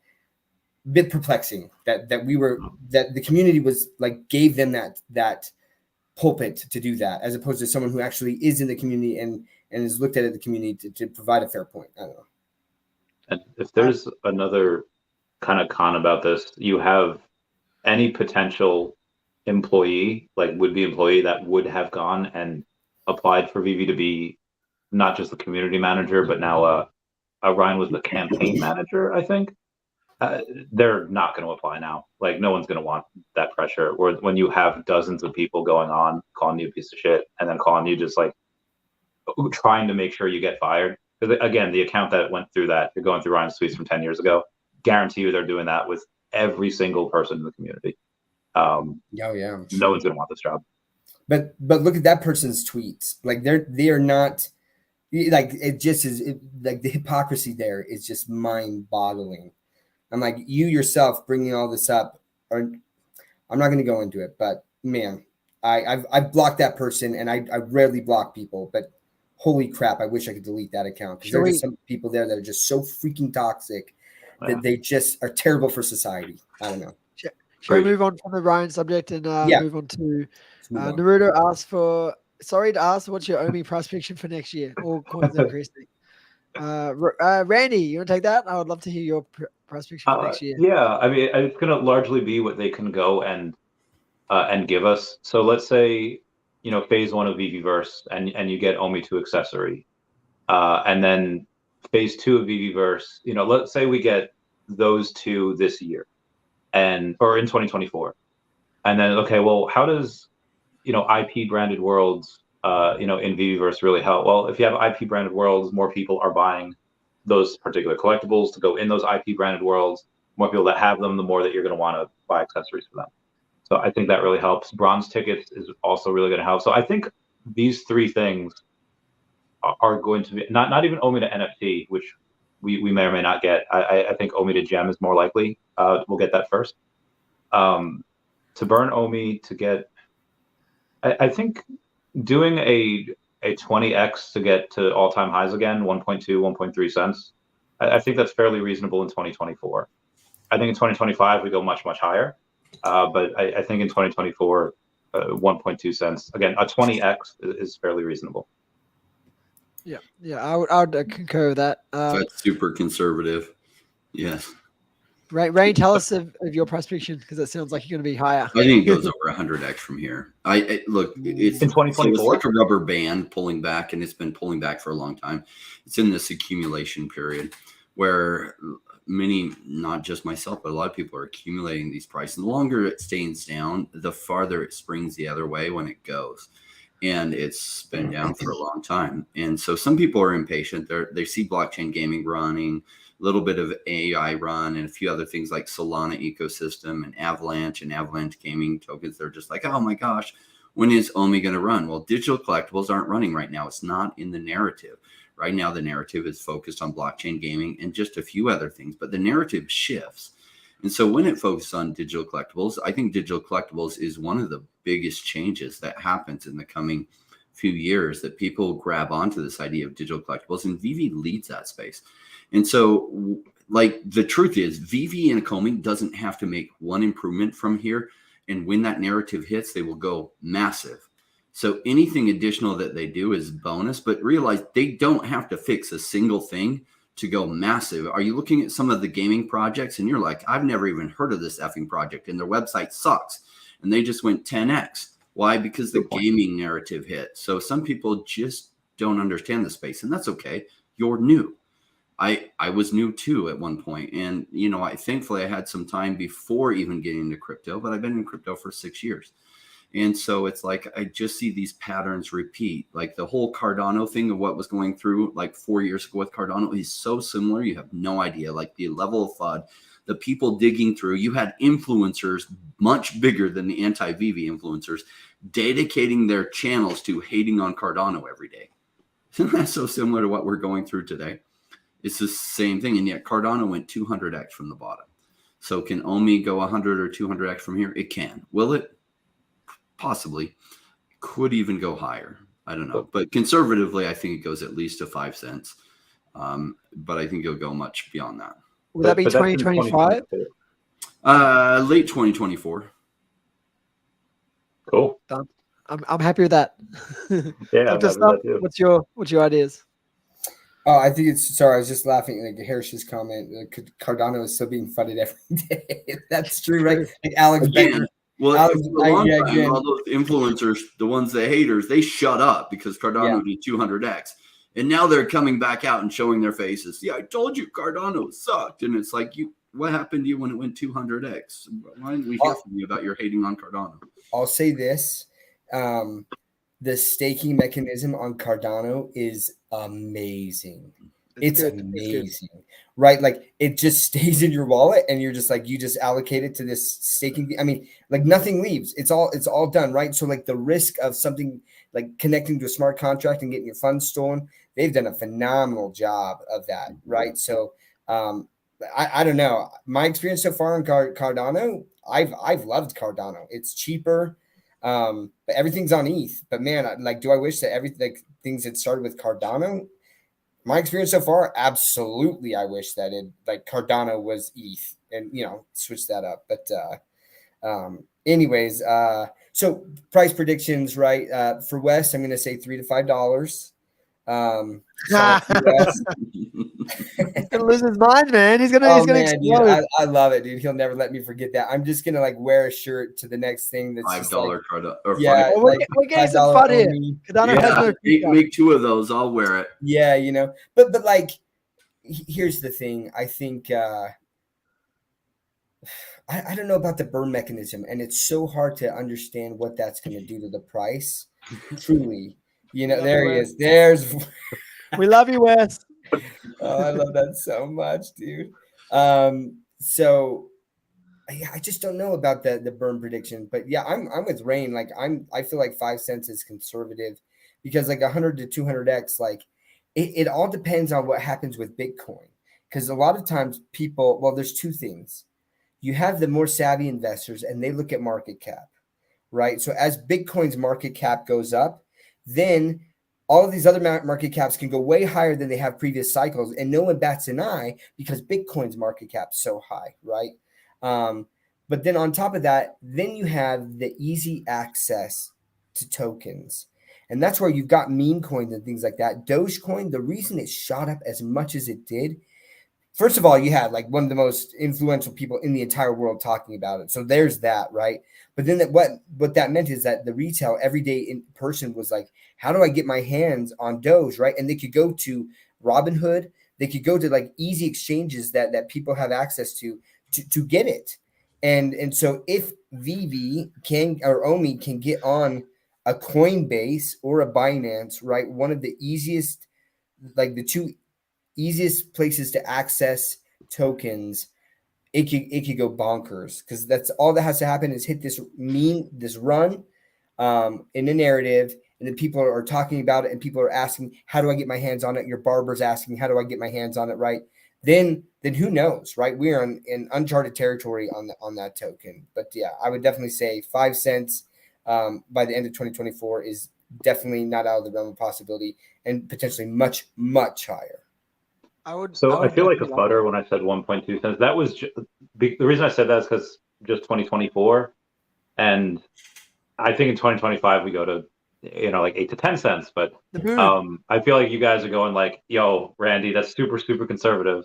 bit perplexing that the community was like, gave them that pulpit to do that, as opposed to someone who actually is in the community and is looked at the community to provide a fair point. I don't know. And if there's another kind of con about this, you have any potential employee, like would-be employee that would have gone and applied for VeVe to be not just the community manager, but now Ryan was the campaign manager, I think. They're not going to apply now. Like, no one's going to want that pressure. Or when you have dozens of people going on, calling you a piece of shit, and then calling you just like trying to make sure you get fired. Because again, the account that went through that, you're going through Ryan's tweets from 10 years ago, guarantee you they're doing that with every single person in the community. Yeah. No one's going to want this job. But look at that person's tweets. Like they are not, like, it just is like the hypocrisy there is just mind-boggling. I'm like, you yourself bringing all this up, or I'm not going to go into it, but man, I've blocked that person, and I rarely block people, but holy crap, I wish I could delete that account, because there are just some people there that are just so freaking toxic that they just are terrible for society. I don't know. Shall we move on from the Ryan subject and move on to Naruto asked for, sorry to ask, what's your Omi price prediction for next year? All coins increasing. Randy, you want to take that? I would love to hear your price prediction for next year. Yeah, I mean, it's going to largely be what they can go and give us. So let's say, you know, phase 1 of VeVeVerse, and you get Omi 2 accessory, and then phase 2 of VeVeVerse. You know, let's say we get those 2 this year, or in 2024, and then okay, well, how does, you know, IP branded worlds, you know, in VeVeVerse really help? Well, if you have IP branded worlds, more people are buying those particular collectibles to go in those IP branded worlds. More people that have them, the more that you're going to want to buy accessories for them. So I think that really helps. Bronze tickets is also really going to help. So I think these three things are going to be not even OMI to NFT, which we may or may not get. I think OMI to gem is more likely. We'll get that first. To burn OMI to get, I think doing a 20x to get to all-time highs again, 1.2, 1.3 cents. I think that's fairly reasonable in 2024. I think in 2025 we go much higher, but I think in 2024, 1.2 cents again, a 20x is fairly reasonable. Yeah, I would concur with that. That's super conservative. Yes. Rain, tell us of your price prediction, because it sounds like you're going to be higher. I think it goes over 100x from here. I look, it's in 2024. So it's like a rubber band pulling back, and it's been pulling back for a long time. It's in this accumulation period where many, not just myself, but a lot of people are accumulating these prices. The longer it stays down, the farther it springs the other way when it goes. And it's been down for a long time. And so some people are impatient. They see blockchain gaming running, a little bit of AI run, and a few other things like Solana ecosystem and Avalanche gaming tokens. They're just like, oh my gosh, when is OMI going to run? Well, digital collectibles aren't running right now. It's not in the narrative. Right now, the narrative is focused on blockchain gaming and just a few other things, but the narrative shifts. And so when it focuses on digital collectibles, I think digital collectibles is one of the biggest changes that happens in the coming few years, that people grab onto this idea of digital collectibles, and VeVe leads that space. And so, like, the truth is, VeVe and Ecomi doesn't have to make one improvement from here. And when that narrative hits, they will go massive. So anything additional that they do is bonus, but realize they don't have to fix a single thing to go massive. Are you looking at some of the gaming projects and you're like, I've never even heard of this effing project and their website sucks, and they just went 10x. Why? Because the gaming narrative hit. So some people just don't understand the space, and that's okay. You're new. I was new too at one point, and thankfully I had some time before even getting into crypto, but I've been in crypto for 6 years. And so it's like, I just see these patterns repeat. Like the whole Cardano thing of what was going through like 4 years ago with Cardano is so similar. You have no idea, like the level of FUD, the people digging through. You had influencers much bigger than the anti-VeVe influencers dedicating their channels to hating on Cardano every day. Isn't that so similar to what we're going through today? It's the same thing. And yet Cardano went 200x from the bottom. So can OMI go 100 or 200x from here? It can. Will it? Possibly. Could even go higher. I don't know. But conservatively, I think it goes at least to 5 cents. But I think it'll go much beyond that. Will that be 2025? Late 2024. Cool. Done. I'm happy with that. Yeah. What's your ideas? Oh, I think it's, sorry, I was just laughing at Harris's comment. Cardano is still being funded every day. That's true, right? Like Alex Becker. Well, all those influencers, the ones, the haters, they shut up because Cardano did 200x. And now they're coming back out and showing their faces. Yeah, I told you Cardano sucked. And it's like, what happened to you when it went 200x? Why didn't we hear from you about your hating on Cardano? I'll say this. The staking mechanism on Cardano is amazing. It's amazing, right? Like it just stays in your wallet, and you're just like, you just allocate it to this staking. I mean, like nothing leaves. It's all done, right? So like the risk of something like connecting to a smart contract and getting your funds stolen, they've done a phenomenal job of that, right? So I don't know. My experience so far on Cardano, I've loved Cardano. It's cheaper. But everything's on ETH. But man, do I wish that things had started with Cardano? My experience so far, absolutely. I wish that Cardano was ETH and switch that up. But anyways, so price predictions, right? For Wes, I'm going to say $3 to $5. He's gonna lose his mind, man. He's gonna explode. Dude, I love it, dude. He'll never let me forget that. I'm just gonna wear a shirt to the next thing that's $5 Cardano. Yeah, we're getting some fun here. Make 2 of those. I'll wear it. Yeah, but like, here's the thing. I think I don't know about the burn mechanism, and it's so hard to understand what that's going to do to the price. Truly. There he is. We love you, Wes. Oh, I love that so much, dude. So I just don't know about the burn prediction. But yeah, I'm with Rain. Like I feel like 5 cents is conservative because like 100 to 200x, like it all depends on what happens with Bitcoin. Because a lot of times people, well, there's two things. You have the more savvy investors and they look at market cap, right? So as Bitcoin's market cap goes up, then all of these other market caps can go way higher than they have previous cycles, and no one bats an eye because Bitcoin's market cap's so high, right? But then on top of that, then you have the easy access to tokens. And that's where you've got meme coins and things like that. Dogecoin, the reason it shot up as much as it did, first of all, you had like one of the most influential people in the entire world talking about it. So there's that, right? But then what that meant is that the retail everyday in person was like, how do I get my hands on Doge, right? And they could go to Robinhood, they could go to like easy exchanges that people have access to get it. And so if VeVe can or Omi can get on a Coinbase or a Binance, right? One of the easiest, like the two easiest places to access tokens, it could go bonkers because that's all that has to happen is hit this run in a narrative, and then people are talking about it and people are asking, how do I get my hands on it? Your barber's asking, how do I get my hands on it, right? Then who knows, right? We are in uncharted territory on that token. But yeah, I would definitely say 5 cents by the end of 2024 is definitely not out of the realm of possibility, and potentially much, much higher. I feel like a butter when I said 1.2 cents. That was the reason I said that is because just 2024, and I think in 2025 we go to like 8 to 10 cents. But I feel like you guys are going like, yo, Randy, that's super conservative.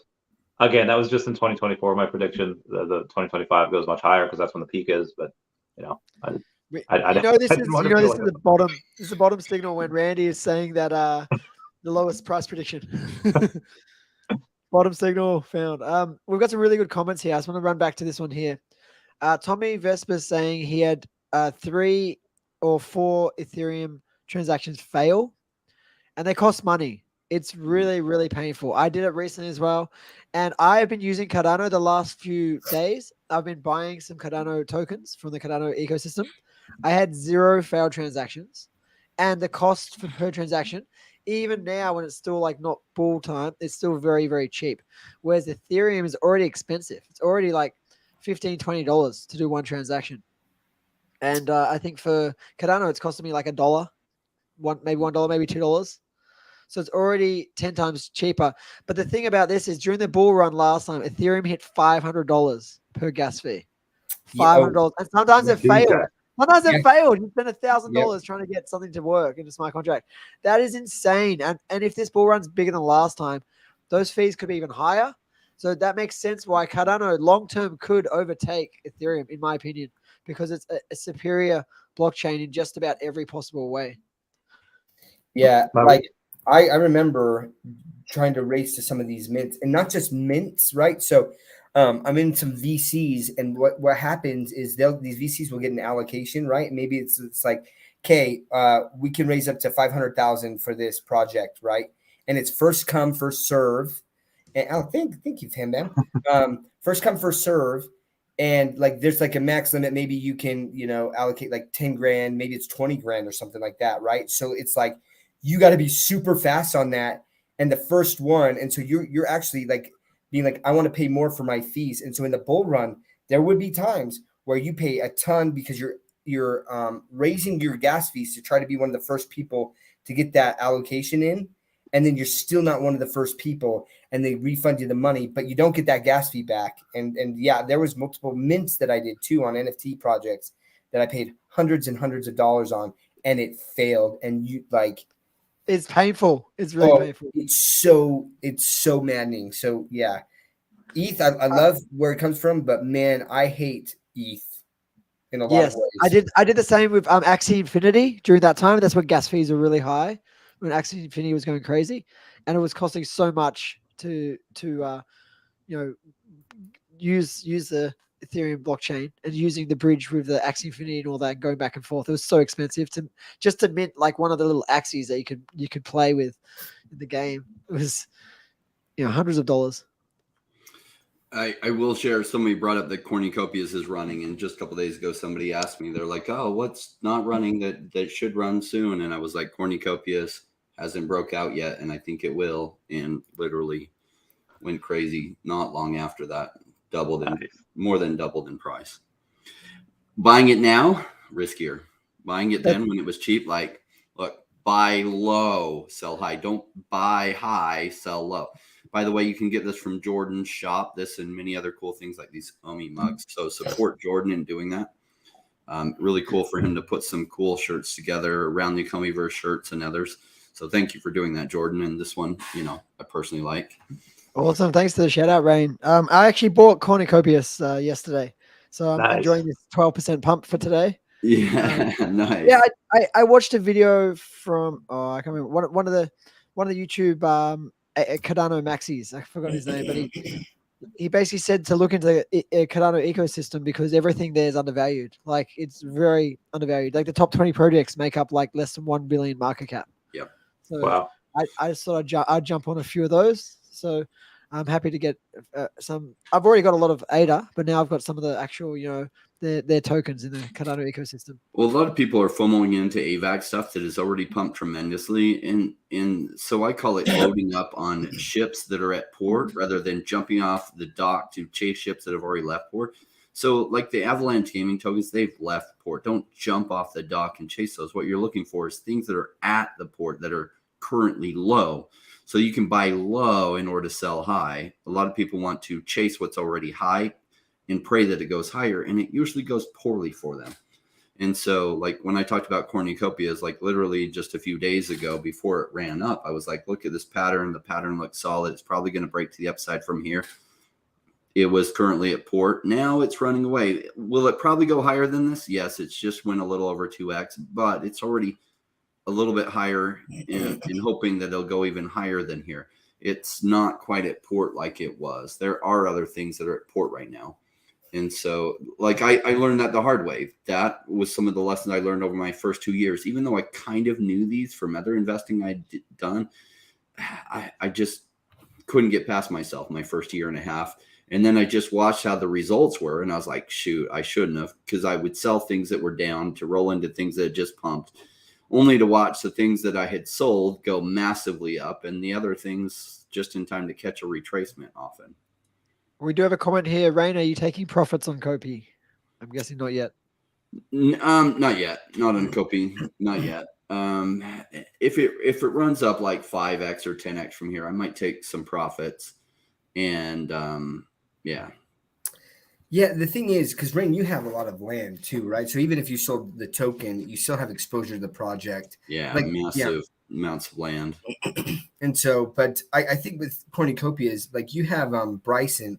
Again, that was just in 2024. My prediction, the 2025 goes much higher because that's when the peak is. But this is the bottom. This is the bottom signal when Randy is saying that the lowest price prediction. Bottom signal found. We've got some really good comments here. I just want to run back to this one here. Tommy Vesper saying he had 3 or 4 Ethereum transactions fail, and they cost money. It's really, really painful. I did it recently as well, and I have been using Cardano the last few days. I've been buying some Cardano tokens from the Cardano ecosystem. I had 0 failed transactions, and the cost per transaction, even now when it's still like not bull time, it's still very, very cheap. Whereas Ethereum is already expensive. It's already like $15, $20 to do one transaction. And I think for Cardano, it's costing me like $1, maybe $1, maybe $2. So it's already 10 times cheaper. But the thing about this is during the bull run last time, Ethereum hit $500 per gas fee. $500. And sometimes it failed. Sometimes it failed. You spend $1,000 trying to get something to work in a smart contract. That is insane. And if this bull run's bigger than last time, those fees could be even higher. So that makes sense why Cardano long-term could overtake Ethereum, in my opinion, because it's a superior blockchain in just about every possible way. Yeah, like I remember trying to race to some of these mints, and not just mints, right? So I'm in some VCs, and what happens is these VCs will get an allocation, right? Maybe it's like, okay, we can raise up to 500,000 for this project, right? And it's first come, first serve. And I think you, man. First come, first serve. And like there's like a max limit. Maybe you can, allocate like 10 grand, maybe it's 20 grand or something like that, right? So it's like you got to be super fast on that. And the first one, and so you're actually like being like, I want to pay more for my fees. And so in the bull run, there would be times where you pay a ton because you're raising your gas fees to try to be one of the first people to get that allocation in. And then you're still not one of the first people, and they refund you the money, but you don't get that gas fee back. And yeah, there was multiple mints that I did too on NFT projects that I paid hundreds and hundreds of dollars on, and it failed. And you like, it's painful. It's really painful. It's so maddening. So yeah, ETH, I love where it comes from, but man, I hate ETH in a lot of ways. I did the same with Axie Infinity during that time. That's when gas fees were really high, when Axie Infinity was going crazy, and it was costing so much to use the Ethereum blockchain and using the bridge with the Axie Infinity and all that, going back and forth. It was so expensive to mint like one of the little Axies that you could play with in the game. It was hundreds of dollars. I will share. Somebody brought up that Cornucopias is running, and just a couple days ago, somebody asked me. They're like, "Oh, what's not running that should run soon?" And I was like, "Cornucopias hasn't broke out yet, and I think it will." And literally went crazy not long after that, more than doubled in price. Buying it now, riskier. Buying it then when it was cheap, like, look, buy low, sell high. Don't buy high, sell low. By the way, you can get this from Jordan's shop, this and many other cool things like these Omi mugs. So support Jordan in doing that. Really cool for him to put some cool shirts together around the EcomiVerse shirts and others. So thank you for doing that, Jordan. And this one, I personally like. Awesome. Thanks for the shout out, Rain. I actually bought Cornucopias yesterday. So I'm enjoying this 12% pump for today. Yeah, nice. Yeah, I watched a video from I can't remember one of the YouTube Cardano Maxis. I forgot his name, but he basically said to look into the Cardano ecosystem because everything there is undervalued. Like it's very undervalued. Like the top 20 projects make up like less than 1 billion market cap. Yep. So wow. I just thought I'd jump on a few of those. So I'm happy to get some. I've already got a lot of ADA, but now I've got some of the actual, their tokens in the Cardano ecosystem. Well, a lot of people are FOMOing into AVAX stuff that is already pumped tremendously. And so I call it loading up on ships that are at port rather than jumping off the dock to chase ships that have already left port. So like the Avalanche Gaming tokens, they've left port. Don't jump off the dock and chase those. What you're looking for is things that are at the port that are currently low. So you can buy low in order to sell high. A lot of people want to chase what's already high and pray that it goes higher, and it usually goes poorly for them. And so like when I talked about cornucopias, like literally just a few days ago before it ran up, I was like, look at this pattern. The pattern looks solid. It's probably going to break to the upside from here. It was currently at port. Now it's running away. Will it probably go higher than this? Yes, it's just went a little over 2x, but it's already a little bit higher in hoping that it'll go even higher than here. It's not quite at port like it was. There are other things that are at port right now. And so like I learned that the hard way. That was some of the lessons I learned over my first 2 years. Even though I kind of knew these from other investing I'd done, I just couldn't get past myself my first year and a half. And then I just watched how the results were. And I was like, shoot, I shouldn't have, because I would sell things that were down to roll into things that had just pumped, only to watch the things that I had sold go massively up and the other things just in time to catch a retracement often. We do have a comment here. Rain, are you taking profits on Kopi? I'm guessing not yet. Not yet. Not on Kopi. Not yet. If it runs up like 5x or 10x from here, I might take some profits. And yeah. Yeah, the thing is, because Rain, you have a lot of land too, right? So even if you sold the token, you still have exposure to the project. Yeah, like, massive amounts of land. And so, but I think with cornucopias, like you have Bryson,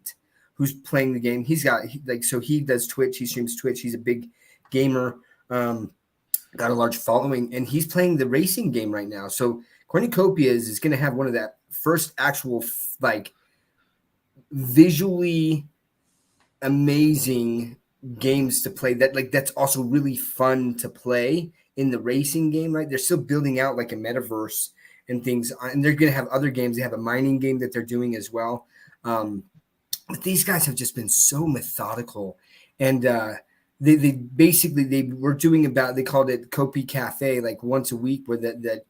who's playing the game. He does Twitch. He streams Twitch. He's a big gamer, got a large following, and he's playing the racing game right now. So cornucopias is going to have one of that first actual like visually amazing games to play that's also really fun to play in the racing game, right? They're still building out like a metaverse and things, and they're going to have other games. They have a mining game that they're doing as well. But these guys have just been so methodical, and they were doing they called it Kopi Cafe, like once a week, where the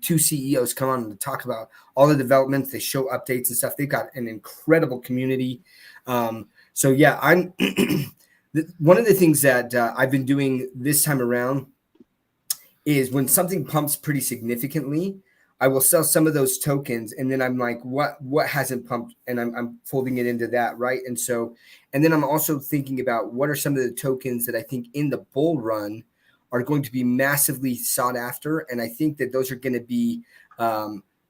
two CEOs come on to talk about all the developments. They show updates and stuff. They've got an incredible community. So yeah, I'm one of the things that I've been doing this time around is when something pumps pretty significantly, I will sell some of those tokens, and then I'm like, what hasn't pumped, and I'm folding it into that, right? And so, and then I'm also thinking about what are some of the tokens that I think in the bull run are going to be massively sought after, and I think that those are going to be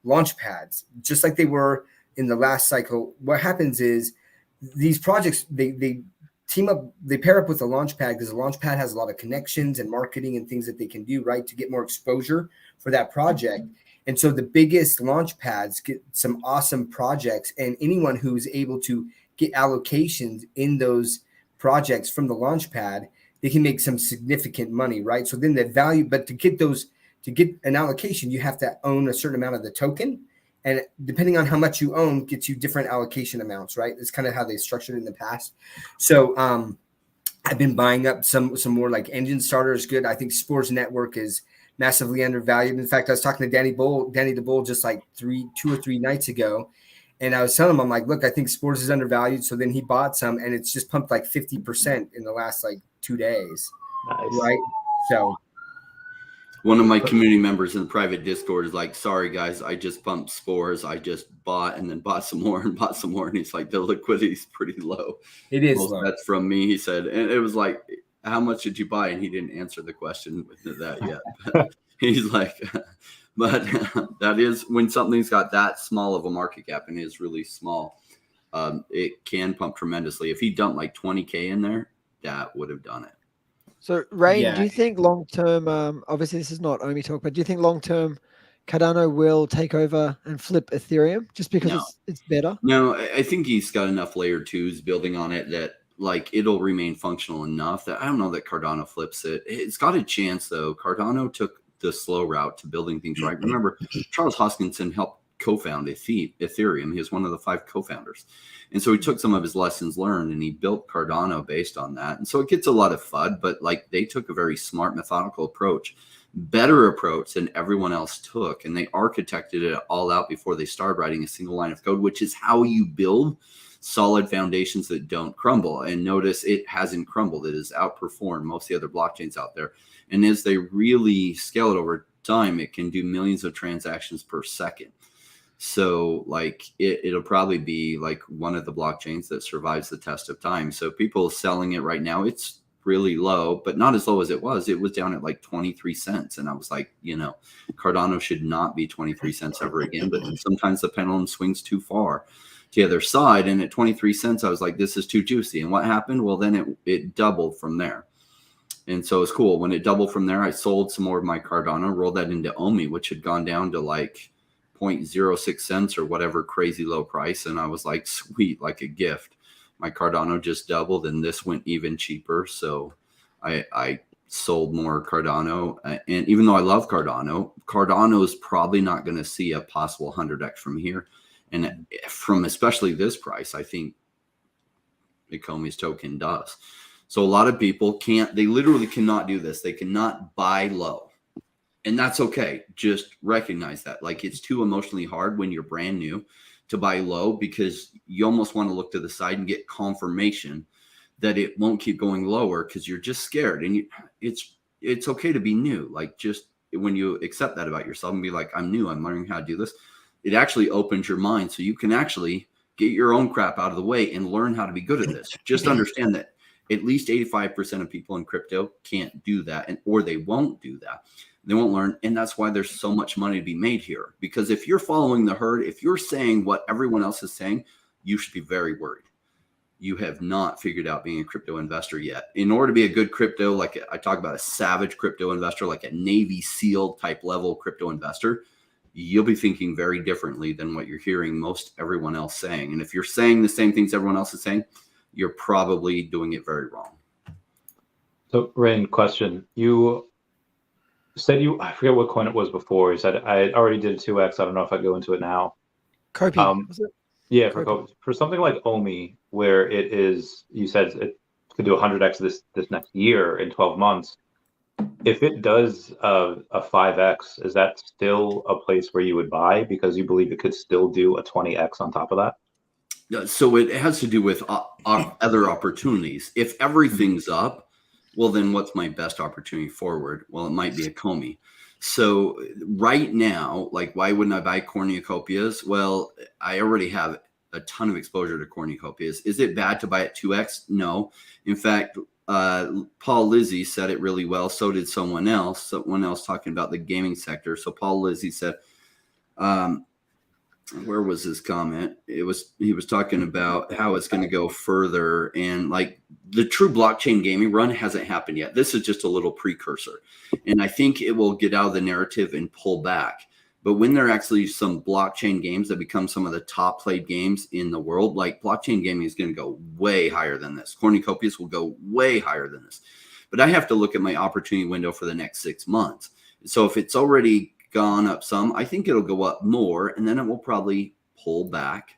launch pads, just like they were in the last cycle. What happens is these projects, they team up, they pair up with a launch pad because the launch pad has a lot of connections and marketing and things that they can do, right, to get more exposure for that project. And so the biggest launch pads get some awesome projects, and anyone who's able to get allocations in those projects from the launch pad, they can make some significant money, right? So then the value, but to get an allocation, you have to own a certain amount of the token. And depending on how much you own, gets you different allocation amounts, right? It's kind of how they structured it in the past. So I've been buying up some more like Engine Starter is good. I think Spores Network is massively undervalued. In fact, I was talking to Danny the Bull, just like 2 or 3 nights ago. And I was telling him, I'm like, look, I think Spores is undervalued. So then he bought some, and it's just pumped like 50% in the last like 2 days. Nice. Right. So one of my community members in the private Discord is like, sorry guys, I just pumped Spores. I just bought and then bought some more and bought some more. And he's like, the liquidity is pretty low. It is low. That's from me, he said. And it was like, how much did you buy? And he didn't answer the question with that yet. But he's like, but that is when something's got that small of a market cap and is really small, it can pump tremendously. If he dumped like 20K in there, that would have done it. So, Ray, do you think long-term, obviously this is not OMI talk, but do you think long-term Cardano will take over and flip Ethereum just because it's better? No, I think he's got enough layer 2s building on it that like it'll remain functional enough that I don't know that Cardano flips it. It's got a chance though. Cardano took the slow route to building things right. Remember, Charles Hoskinson helped co-found Ethereum. He was one of the 5 co-founders. And so he took some of his lessons learned and he built Cardano based on that. And so it gets a lot of FUD, but like they took a very smart, methodical approach, better approach than everyone else took. And they architected it all out before they started writing a single line of code, which is how you build solid foundations that don't crumble. And notice it hasn't crumbled. It has outperformed most of the other blockchains out there. And as they really scale it over time, it can do millions of transactions per second. So like it'll probably be like one of the blockchains that survives the test of time. So people selling it right now, it's really low, but not as low as it was. It was down at like 23 cents. And I was like, Cardano should not be 23 cents ever again. But sometimes the pendulum swings too far to the other side. And at 23 cents, I was like, this is too juicy. And what happened? Well, then it doubled from there. And so it's cool. When it doubled from there, I sold some more of my Cardano, rolled that into OMI, which had gone down to like 0.06 cents or whatever crazy low price. And I was like, sweet, like a gift. My Cardano just doubled and this went even cheaper. So I sold more Cardano. And even though I love Cardano is probably not going to see a possible 100x from here. And from especially this price, I think Ecomi's token does. So a lot of people they literally cannot do this. They cannot buy low. And that's okay. Just recognize that. Like it's too emotionally hard when you're brand new to buy low because you almost want to look to the side and get confirmation that it won't keep going lower because you're just scared. And it's okay to be new. Like just when you accept that about yourself and be like, I'm new, I'm learning how to do this. It actually opens your mind so you can actually get your own crap out of the way and learn how to be good at this. Just understand that at least 85% of people in crypto can't do that or they won't do that. They won't learn. And that's why there's so much money to be made here. Because if you're following the herd, if you're saying what everyone else is saying, you should be very worried. You have not figured out being a crypto investor yet. In order to be a good crypto, like I talk about a savage crypto investor, like a Navy SEAL type level crypto investor, you'll be thinking very differently than what you're hearing most everyone else saying. And if you're saying the same things everyone else is saying, you're probably doing it very wrong. So, Rain, question. You said I forget what coin it was before. You said I already did a 2x. I don't know if I go into it now. Kopi, was it? Yeah, for something like OMI, where it is, you said it could do 100x this next year in 12 months. If it does a 5x, is that still a place where you would buy because you believe it could still do a 20x on top of that? So it has to do with other opportunities. If everything's up, well, then what's my best opportunity forward? Well, it might be Ecomi. So right now, like, why wouldn't I buy cornucopias? Well, I already have a ton of exposure to cornucopias. Is it bad to buy at 2x? No. In fact, Paul Lizzie said it really well. So did someone else talking about the gaming sector. So Paul Lizzie said, where was his comment? He was talking about how it's going to go further, and like the true blockchain gaming run hasn't happened yet. This is just a little precursor, and I think it will get out of the narrative and pull back. But when there are actually some blockchain games that become some of the top played games in the world, like blockchain gaming is going to go way higher than this. Cornucopias will go way higher than this. But I have to look at my opportunity window for the next 6 months. So if it's already gone up some. I think it'll go up more, and then it will probably pull back,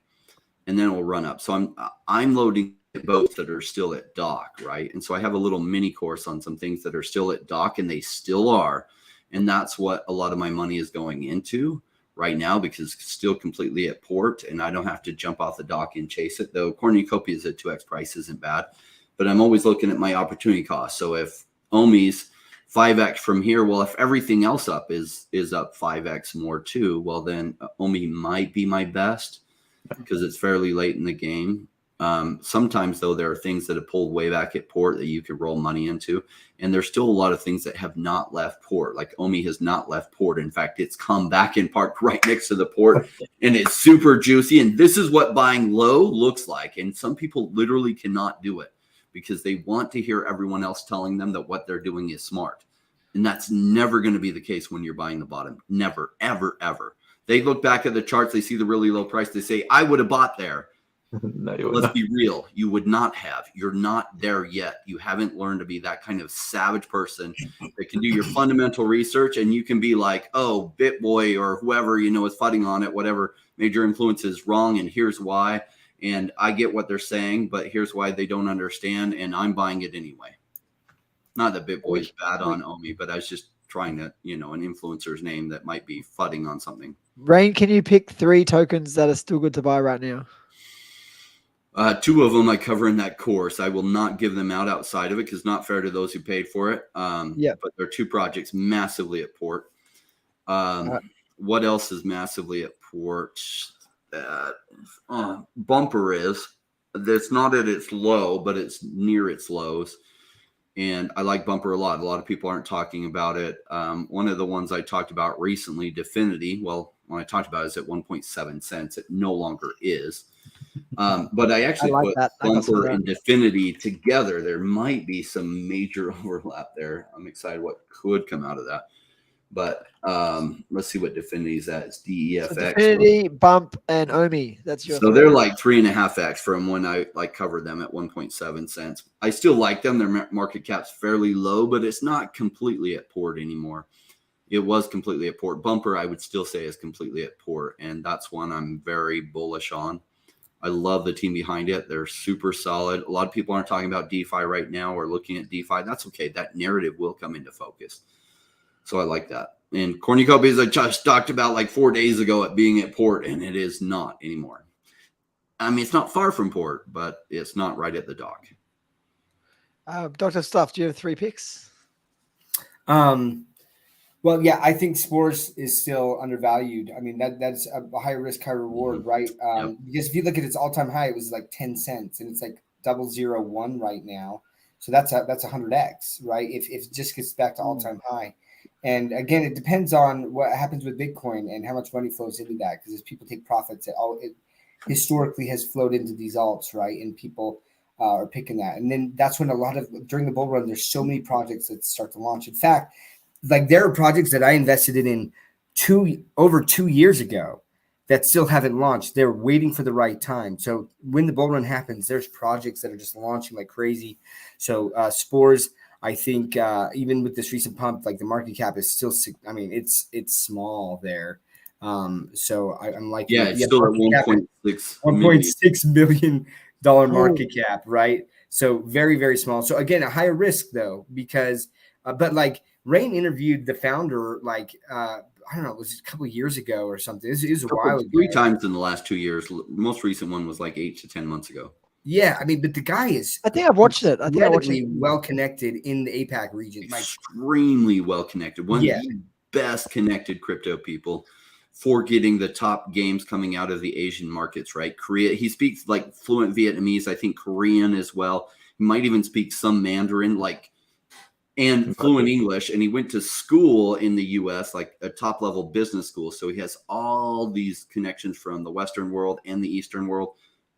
and then it will run up. So I'm loading boats that are still at dock, right? And so I have a little mini course on some things that are still at dock, and they still are. And that's what a lot of my money is going into right now, because it's still completely at port, and I don't have to jump off the dock and chase it. Though cornucopia at 2x price isn't bad, but I'm always looking at my opportunity cost. So if OMI's 5x from here, well, if everything else up is up 5x more too, well, then OMI might be my best because it's fairly late in the game. Sometimes, though, there are things that have pulled way back at port that you could roll money into. And there's still a lot of things that have not left port. Like OMI has not left port. In fact, it's come back and parked right next to the port, and it's super juicy. And this is what buying low looks like. And some people literally cannot do it because they want to hear everyone else telling them that what they're doing is smart. And that's never going to be the case when you're buying the bottom. Never, ever, ever. They look back at the charts. They see the really low price. They say, I would have bought there. No, you Let's be real. You would not have. You're not there yet. You haven't learned to be that kind of savage person that can do your fundamental research, and you can be like, oh, BitBoy or whoever, is fighting on it, whatever major influence is wrong, and here's why. And I get what they're saying, but here's why they don't understand, and I'm buying it anyway. Not that BitBoy's bad on OMI, but I was just trying to, an influencer's name that might be fudding on something. Rain, can you pick 3 tokens that are still good to buy right now? 2 of them I cover in that course. I will not give them out outside of it because it's not fair to those who paid for it. But there are 2 projects massively at port. What else is massively at port? Bumper is. It's not at its low, but it's near its lows. And I like Bumper a lot. A lot of people aren't talking about it. One of the ones I talked about recently, Definity. Well, when I talked about it, it's at 1.7 cents. It no longer is. But I actually put Bumper and Definity together. There might be some major overlap there. I'm excited what could come out of that. But let's see what Definity's at. It's DEFX. So Definity, Bump, and OMI. That's your. So they're like 3.5x from when I covered them at 1.7 cents. I still like them. Their market cap's fairly low, but it's not completely at port anymore. It was completely at port. Bumper, I would still say, is completely at port, and that's one I'm very bullish on. I love the team behind it. They're super solid. A lot of people aren't talking about DeFi right now or looking at DeFi. That's okay. That narrative will come into focus. So I like that. And cornucopia, as I just talked about like 4 days ago at being at port, and it is not anymore. I mean, it's not far from port, but it's not right at the dock. Dr. Stuff, do you have 3 picks? Well, yeah, I think Spores is still undervalued. I mean, that's a high risk, high reward, right? Because if you look at its all-time high, it was like 10 cents, and it's like 0.001 right now. So that's 100x, right? If it just gets back to all-time high. And again, it depends on what happens with Bitcoin and how much money flows into that. Because as people take profits, it historically has flowed into these alts, right? And people are picking that. And then that's when during the bull run, there's so many projects that start to launch. In fact, like there are projects that I invested in over 2 years ago that still haven't launched. They're waiting for the right time. So when the bull run happens, there's projects that are just launching like crazy. So Spores, I think even with this recent pump, like the market cap is still, I mean, it's small there. So I'm like, it's still at 1.6 million market cap, right? So very, very small. So again, a higher risk though, because, but like Rain interviewed the founder, like, I don't know, it was a couple of years ago or something. It was a while ago. 3 times in the last 2 years. Most recent one was like 8 to 10 months ago. Yeah, I mean, but the guy is. I think I've watched it. Well connected in the APAC region. Extremely well connected. One of the best connected crypto people for getting the top games coming out of the Asian markets, right? Korea. He speaks like fluent Vietnamese, I think Korean as well. He might even speak some Mandarin, and fluent English. And he went to school in the US, like a top level business school. So he has all these connections from the Western world and the Eastern world.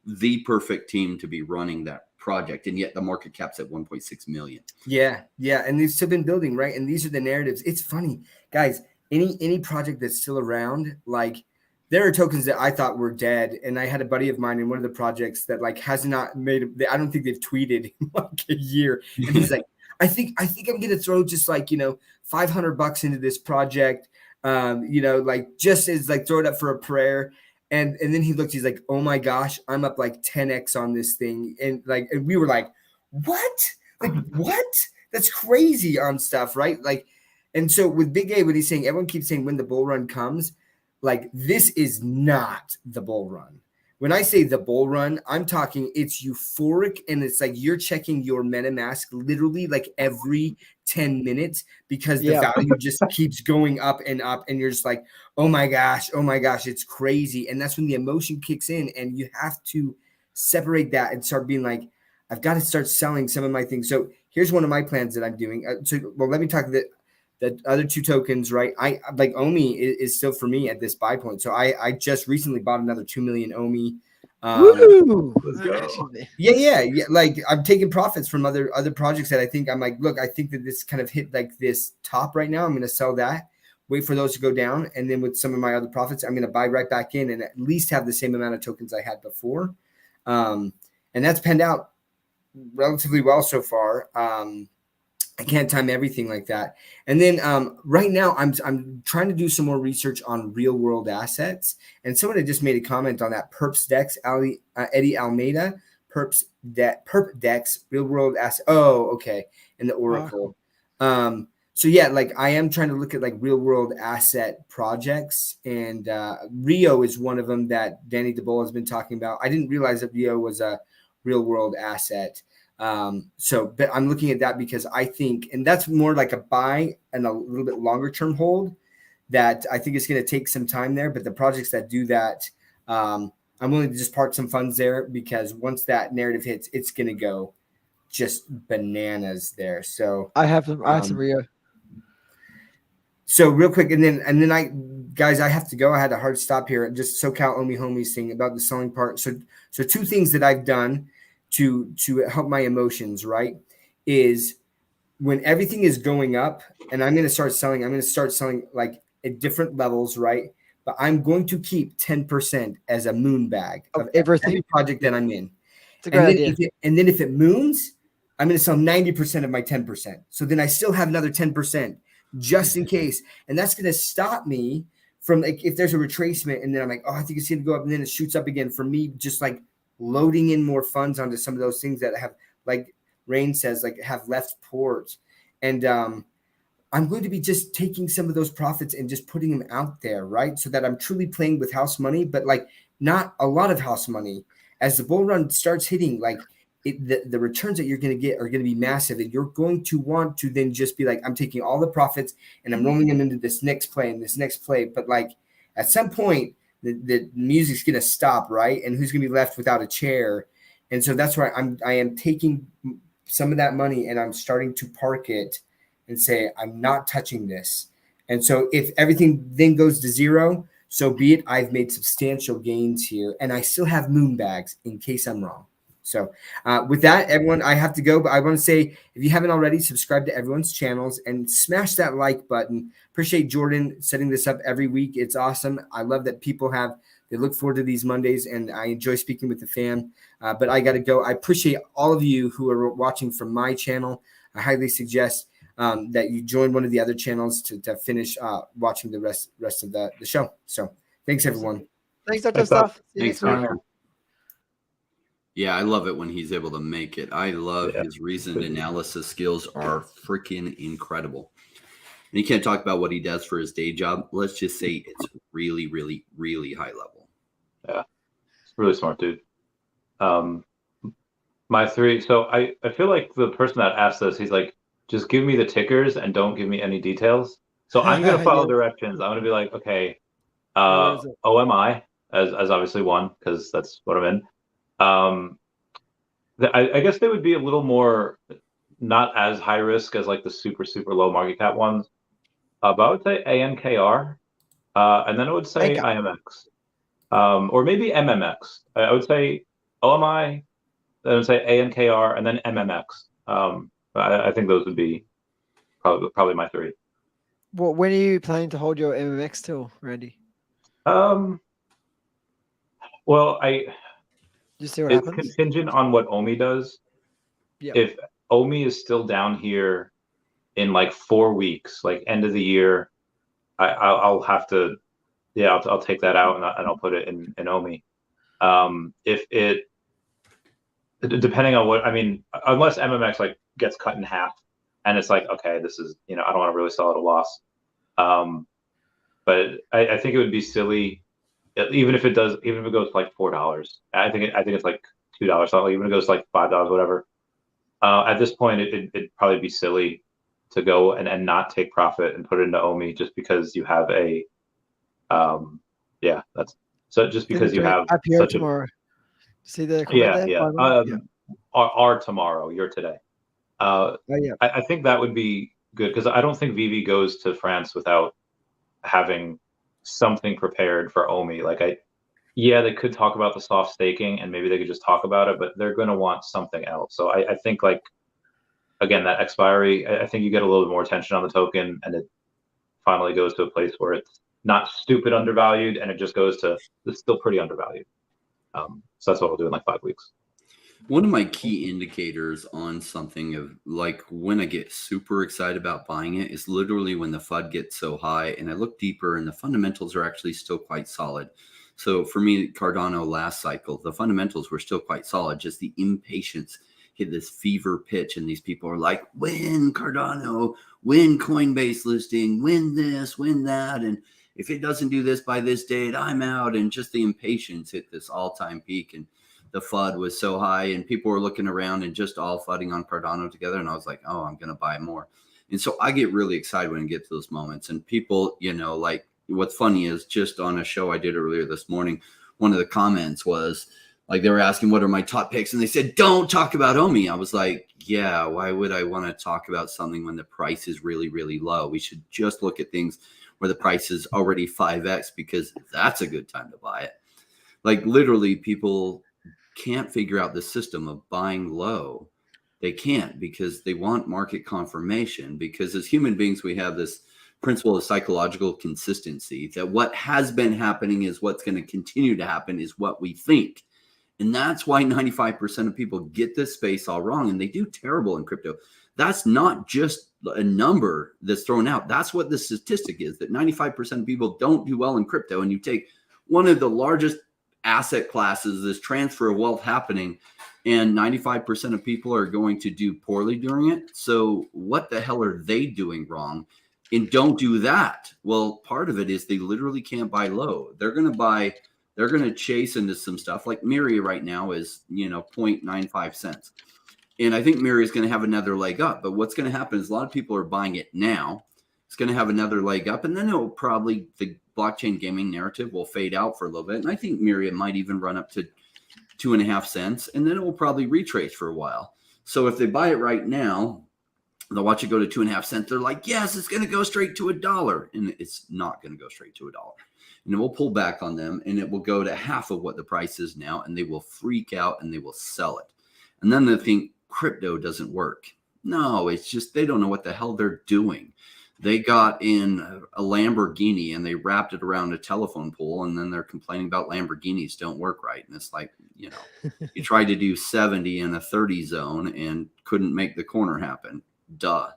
The perfect team to be running that project, and yet the market cap's at 1.6 million. Yeah, and they've still been building, right? And these are the narratives. It's funny, guys. Any project that's still around, like there are tokens that I thought were dead, and I had a buddy of mine in one of the projects that like has not made. I don't think they've tweeted in like a year, and he's like, I think I'm gonna throw just like $500 into this project. like just is like throw it up for a prayer. And then he looked, he's like, oh my gosh, I'm up like 10x on this thing. And we were like, what? Like, what? That's crazy on stuff, right? Like, and so with Big A, what he's saying, everyone keeps saying when the bull run comes, like this is not the bull run. When I say the bull run, I'm talking it's euphoric and it's like you're checking your MetaMask literally like every 10 minutes because the value just keeps going up and you're just like, oh my gosh, it's crazy. And that's when the emotion kicks in and you have to separate that and start being like, I've got to start selling some of my things. So here's one of my plans that I'm doing. Let me talk the other two tokens, right? I like OMI is still for me at this buy point. So I just recently bought another 2 million OMI. Woo! Let's go. Yeah. Like I'm taking profits from other projects that I think I'm like, look, I think that this kind of hit like this top right now. I'm going to sell that, wait for those to go down. And then with some of my other profits, I'm going to buy right back in and at least have the same amount of tokens I had before. And that's panned out relatively well so far. I can't time everything like that. And then right now I'm trying to do some more research on real world assets. And someone had just made a comment on that Perps Dex, Eddie Almeida, Perp Dex, real world asset. Oh, okay. And the Oracle. So yeah, like I am trying to look at like real world asset projects, and Rio is one of them that Danny DeBoll has been talking about. I didn't realize that Rio was a real world asset. But I'm looking at that because I think, and that's more like a buy and a little bit longer term hold that I think it's going to take some time there. But the projects that do that, I'm willing to just park some funds there because once that narrative hits, it's going to go just bananas there. So I have some Rio. So real quick, and then I have to go. I had a hard stop here. Just SoCal Omi Homies thing about the selling part. So two things that I've done to help my emotions, right, is when everything is going up and I'm going to start selling like at different levels, right? But I'm going to keep 10% as a moon bag of every project that I'm in. It's a great idea. And then if it moons, I'm going to sell 90% of my 10%. So then I still have another 10% just in case. And that's going to stop me from like, if there's a retracement and then I'm like, oh, I think it's going to go up and then it shoots up again, for me, just like loading in more funds onto some of those things that have, like Rain says, like have left port. And I'm going to be just taking some of those profits and just putting them out there, right? So that I'm truly playing with house money, but like not a lot of house money. As the bull run starts hitting, like the returns that you're going to get are going to be massive. And you're going to want to then just be like, I'm taking all the profits and I'm rolling them into this next play and this next play. But like at some point, the music's going to stop, right? And who's going to be left without a chair? And so that's why I am taking some of that money and I'm starting to park it and say, I'm not touching this. And so if everything then goes to zero, so be it. I've made substantial gains here and I still have moon bags in case I'm wrong. So with that, everyone, I have to go, but I want to say, if you haven't already, subscribe to everyone's channels and smash that like button. Appreciate Jordan setting this up every week. It's awesome. I love that people they look forward to these Mondays, and I enjoy speaking with the fam. But I got to go. I appreciate all of you who are watching from my channel. I highly suggest that you join one of the other channels to finish watching the rest of the show. So thanks, everyone. Thanks, Dr. Stuff. Thanks, Doctor. Yeah, I love it when he's able to make it. I love his reasoned analysis skills are freaking incredible. And he can't talk about what he does for his day job. Let's just say it's really, really, really high level. Yeah, it's really smart, dude. My three. So I feel like the person that asked this, he's like, just give me the tickers and don't give me any details. So I'm going to follow directions. I'm going to be like, okay, OMI as obviously one, because that's what I'm in. I guess they would be a little more not as high risk as like the super low market cap ones, but I would say ANKR, and then I would say IMX, or maybe MMX. I would say OMI, then I would say ANKR, and then MMX. I think those would be probably my three. Well, when are you planning to hold your MMX till, Randy? Well, Just see what it's happens. contingent on what OMI does. Yep. If OMI is still down here in like 4 weeks, like end of the year, I'll have to, yeah, I'll take that out and I'll put it in OMI. If it, depending on what, I mean, unless MMX like gets cut in half and it's like, okay, this is, I don't want to really sell at a loss. But I think it would be silly, even if it goes to like $4. I think it's like $2, something. Even if it goes to like $5, whatever. At this point, it'd probably be silly to go and not take profit and put it into OMI just because you have a, that's so just because you have IPO such tomorrow. See the comment there? Our tomorrow, your today. I think that would be good because I don't think VeVe goes to France without having something prepared for OMI. Like they could talk about the soft staking and maybe they could just talk about it, but they're going to want something else. So I think like, again, that expiry, I think you get a little bit more attention on the token and it finally goes to a place where it's not stupid undervalued and it just goes to, it's still pretty undervalued. So that's what we'll do in like 5 weeks. One of my key indicators on something of like when I get super excited about buying it is literally when the FUD gets so high and I look deeper and the fundamentals are actually still quite solid. So for me, Cardano last cycle, the fundamentals were still quite solid. Just the impatience hit this fever pitch and these people are like, when Cardano, when Coinbase listing, when this, when that. And if it doesn't do this by this date, I'm out. And just the impatience hit this all-time peak. And the FUD was so high and people were looking around and just all FUDding on Cardano together. And I was like, oh, I'm going to buy more. And so I get really excited when I get to those moments. And people, like what's funny is just on a show I did earlier this morning, one of the comments was like, they were asking, what are my top picks? And they said, don't talk about OMI. I was like, yeah, why would I want to talk about something when the price is really, really low? We should just look at things where the price is already 5x because that's a good time to buy it. Like literally people can't figure out the system of buying low. They can't because they want market confirmation, because as human beings, we have this principle of psychological consistency that what has been happening is what's going to continue to happen is what we think. And that's why 95% of people get this space all wrong and they do terrible in crypto. That's not just a number that's thrown out. That's what the statistic is, that 95% of people don't do well in crypto. And you take one of the largest asset classes, this transfer of wealth happening, and 95% of people are going to do poorly during it. So what the hell are they doing wrong? And don't do that. Well, part of it is they literally can't buy low. They're going to chase into some stuff like Miri right now is, 0.95 cents. And I think Miri is going to have another leg up. But what's going to happen is a lot of people are buying it now. It's going to have another leg up. And then the blockchain gaming narrative will fade out for a little bit. And I think Miri might even run up to 2.5 cents. And then it will probably retrace for a while. So if they buy it right now, they'll watch it go to 2.5 cents. They're like, yes, it's going to go straight to $1. And it's not going to go straight to $1. And it will pull back on them and it will go to half of what the price is now. And they will freak out and they will sell it. And then they think crypto doesn't work. No, it's just they don't know what the hell they're doing. They got in a Lamborghini and they wrapped it around a telephone pole. And then they're complaining about Lamborghinis don't work right. And it's like, you tried to do 70 in a 30 zone and couldn't make the corner happen. Duh.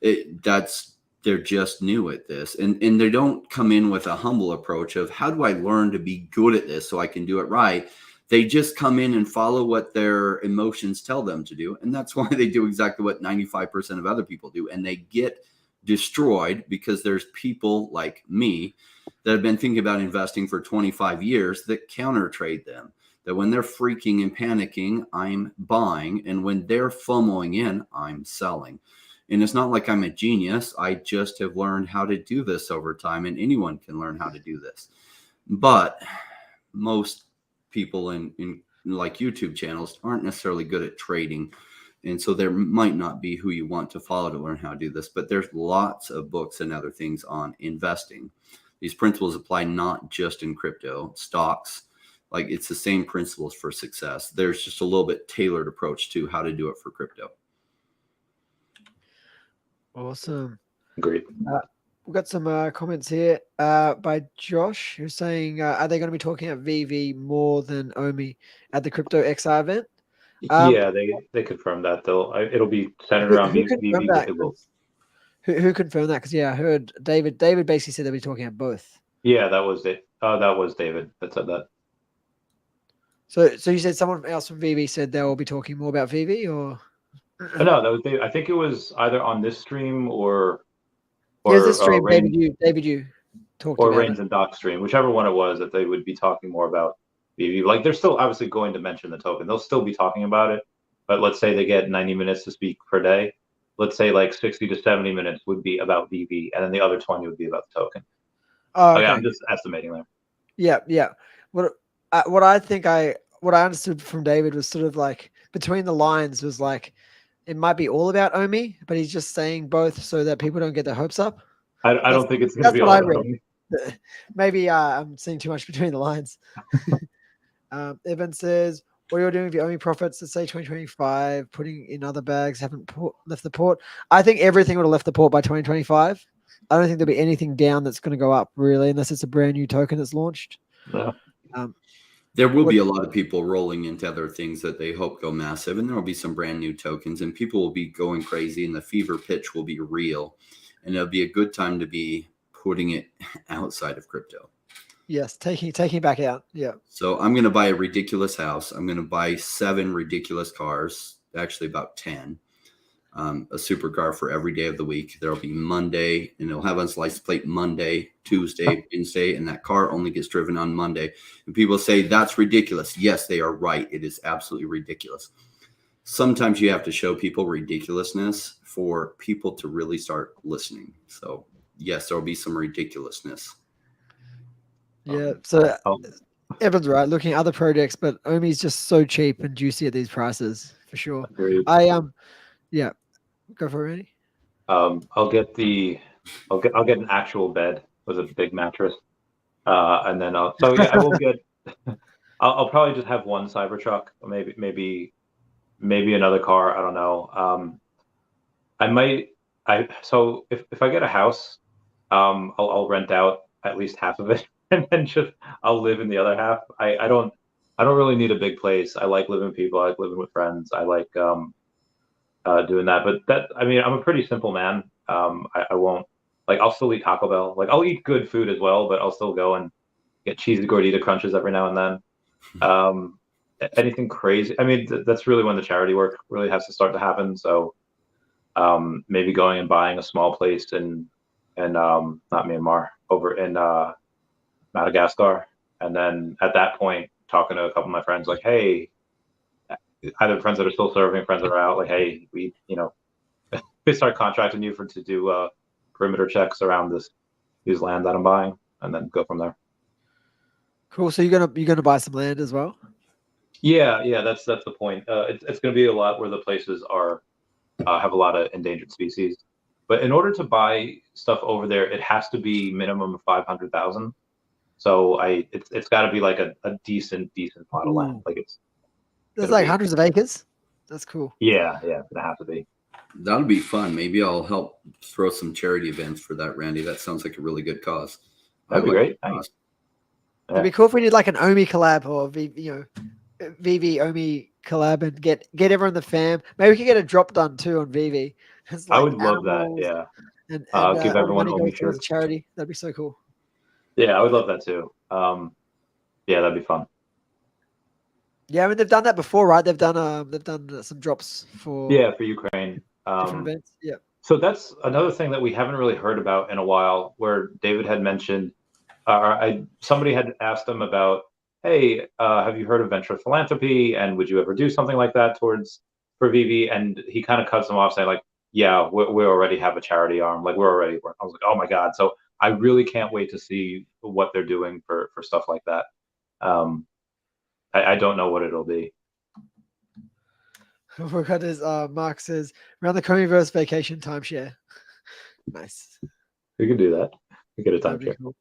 They're just new at this. And they don't come in with a humble approach of how do I learn to be good at this so I can do it right? They just come in and follow what their emotions tell them to do. And that's why they do exactly what 95% of other people do. And they get destroyed because there's people like me that have been thinking about investing for 25 years that counter trade them. That when they're freaking and panicking, I'm buying. And when they're FOMOing in, I'm selling. And it's not like I'm a genius. I just have learned how to do this over time, and anyone can learn how to do this. But most people in like YouTube channels aren't necessarily good at trading. And so there might not be who you want to follow to learn how to do this, but there's lots of books and other things on investing. These principles apply not just in crypto, stocks. Like it's the same principles for success. There's just a little bit tailored approach to how to do it for crypto. Awesome. Great. We've got some comments here by Josh, who's saying, are they going to be talking at VeVe more than OMI at the Crypto XR event? Yeah, they confirmed that. It'll be centered around VeVe. Who confirmed that? Because I heard David. David basically said they'll be talking about both. Yeah, that was it. That was David that said that. So you said someone else from VeVe said they'll be talking more about VeVe, or No, that was David. I think it was either on this stream or here's the stream. Rain, David, you talked or about Rains it. and Doc stream, whichever one it was, that they would be talking more about VeVe. Like they're still obviously going to mention the token. They'll still be talking about it. But let's say they get 90 minutes to speak per day. Let's say like 60 to 70 minutes would be about VeVe, and then the other 20 would be about the token. Oh, okay. I'm just estimating there. Yeah. What I understood from David was sort of like between the lines was like it might be all about Omi, but he's just saying both so that people don't get their hopes up. I don't think it's going to be what all I about read. Omi. Maybe I'm seeing too much between the lines. Evan says, what you're doing with your Omi profits, let's say 2025, putting in other bags, haven't left the port. I think everything would have left the port by 2025. I don't think there'll be anything down that's going to go up really, unless it's a brand new token that's launched. Yeah. There will be a lot of people rolling into other things that they hope go massive, and there will be some brand new tokens, and people will be going crazy, and the fever pitch will be real, and it'll be a good time to be putting it outside of crypto. Yes, taking back out. Yeah. So I'm going to buy a ridiculous house. I'm going to buy 7 ridiculous cars, actually about 10. A supercar for every day of the week. There'll be Monday, and it'll have a license plate Monday, Tuesday, Wednesday, and that car only gets driven on Monday. And people say that's ridiculous. Yes, they are right. It is absolutely ridiculous. Sometimes you have to show people ridiculousness for people to really start listening. So yes, there'll be some ridiculousness. Yeah. So Evan's right. Looking at other projects, but Omi's just so cheap and juicy at these prices for sure. Agreed. Yeah. Go for it, Randy. I'll get an actual bed with a big mattress, and then I will get. I'll probably just have one Cybertruck, or maybe another car. I don't know. If I get a house, I'll rent out at least half of it, and then I'll live in the other half. I don't really need a big place. I like living with people. I like living with friends. I like doing that. But I'm a pretty simple man. I won't, like, I'll still eat Taco Bell. Like, I'll eat good food as well, but I'll still go and get cheesy gordita crunches every now and then. Anything crazy. That's really when the charity work really has to start to happen. So maybe going and buying a small place in not Myanmar, over in Madagascar. And then at that point, talking to a couple of my friends, like, hey, either friends that are still serving, friends that are out, like, hey, we start contracting you to do perimeter checks around these land that I'm buying, and then go from there. Cool. So you're gonna buy some land as well? Yeah, that's the point. It's gonna be a lot where the places are have a lot of endangered species, but in order to buy stuff over there, it has to be minimum of 500,000. So it's got to be like a decent plot of land. Like there's like hundreds of acres. That's cool. Yeah, it's gonna have to be. That'll be fun. Maybe I'll help throw some charity events for that, Randy. That sounds like a really good cause. That'd be great. Thanks. It'd be cool if we did like an Omi collab or VeVe Omi collab and get everyone in the fam. Maybe we could get a drop done too on VeVe. Like I would love that. Yeah. And give everyone money Omi goes towards shirts. charity. That'd be so cool. Yeah, I would love that too. Yeah, that'd be fun. Yeah, they've done that before, right? They've done some drops for Ukraine. different events. Yeah. So that's another thing that we haven't really heard about in a while, where David had mentioned, somebody had asked him about, hey, have you heard of venture philanthropy, and would you ever do something like that for VeVe? And he kind of cuts them off saying, like, yeah, we already have a charity arm. Like, I was like, oh my God. So I really can't wait to see what they're doing for stuff like that. I don't know what it'll be. We got his Mark says around the EcomiVerse vacation timeshare. Nice. We can do that. We get a timeshare. Cool.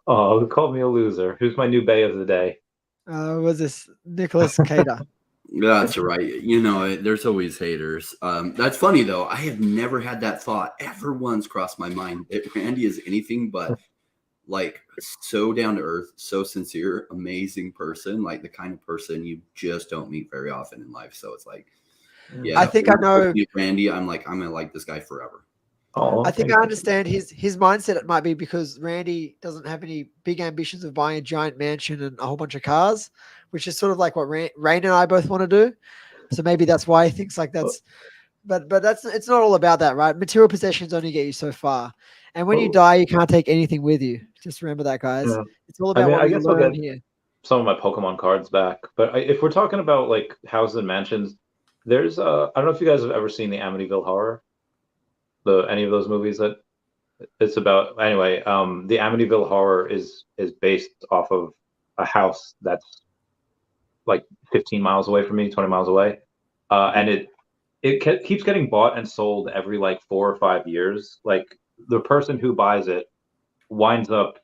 Oh, call me a loser. Who's my new bae of the day? Was this Nicholas Cater? That's right. There's always haters. That's funny though. I have never had that thought ever once cross my mind that Randy is anything but like so down to earth, so sincere, amazing person, like the kind of person you just don't meet very often in life. So it's like, Yeah, I think I know. Randy. I'm gonna like this guy forever. Oh, I think I understand his mindset. It might be because Randy doesn't have any big ambitions of buying a giant mansion and a whole bunch of cars, which is sort of like what Rain and I both want to do. So maybe that's why he thinks like that's. But it's not all about that, right? Material possessions only get you so far, and when you die, you can't take anything with you. Just remember that, guys. Yeah. It's all about what I we guess I'll learn get here. some of my Pokemon cards back. But if we're talking about like houses and mansions, there's I don't know if you guys have ever seen the Amityville Horror, any of those movies that it's about. Anyway, the Amityville Horror is based off of a house that's like 15 miles away from me, 20 miles away, and it keeps getting bought and sold every like 4 or 5 years. Like the person who buys it winds up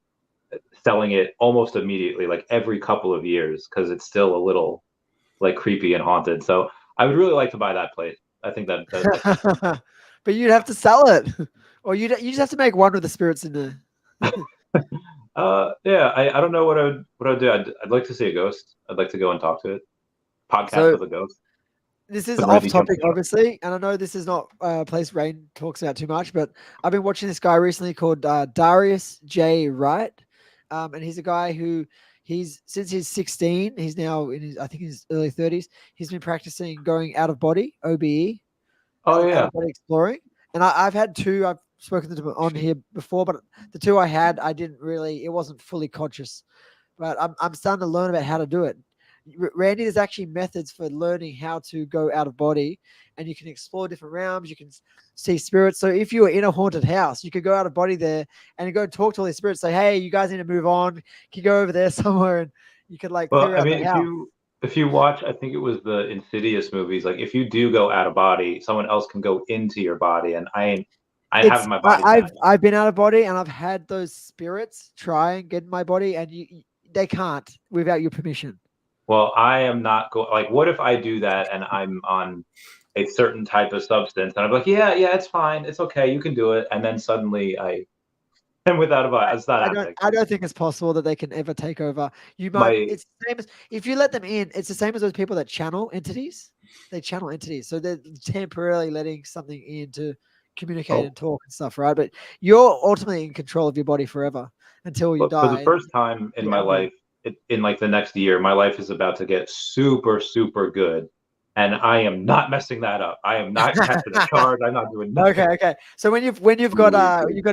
selling it almost immediately, like every couple of years, because it's still a little like creepy and haunted. So I would really like to buy that place. I think that But you'd have to sell it, or you just have to make one with the spirits in there. yeah, I don't know what I'd do. I'd like to see a ghost. I'd like to go and talk to it. Podcast So- with a ghost. This is When off Randy jumps topic, out. obviously, and I know this is not a place Rain talks about too much, but I've been watching this guy recently called Darius J. Wright, and he's a guy who since he's 16, he's now in his, I think, his early 30s. He's been practicing going out of body, OBE, Oh out yeah. of body exploring, and I've had two. I've spoken to them on here before, but the two I had, it wasn't fully conscious, but I'm starting to learn about how to do it. Randy, there's actually methods for learning how to go out of body, and you can explore different realms. You can see spirits. So if you were in a haunted house, you could go out of body there and go talk to all these spirits. Say, hey, you guys need to move on. Can you go over there somewhere, and you could like Well, clear I out mean, the house. if you watch, I think it was the Insidious movies. Like, if you do go out of body, someone else can go into your body, and I have my body. I've been out of body, and I've had those spirits try and get in my body, and they can't without your permission. Well, I am not going. Like, what if I do that and I'm on a certain type of substance, and I'm like, yeah, it's fine, it's okay, you can do it, and then suddenly I am without a body. It's not happening. I don't think it's possible that they can ever take over. It's the same as if you let them in. It's the same as those people that channel entities. They channel entities, so they're temporarily letting something in to communicate and talk and stuff, right? But you're ultimately in control of your body forever until you But die. for the first time in my life, in like the next year, my life is about to get super, super good. And I am not messing that up. I am not catching a charge. I'm not doing nothing. Okay. So when you've got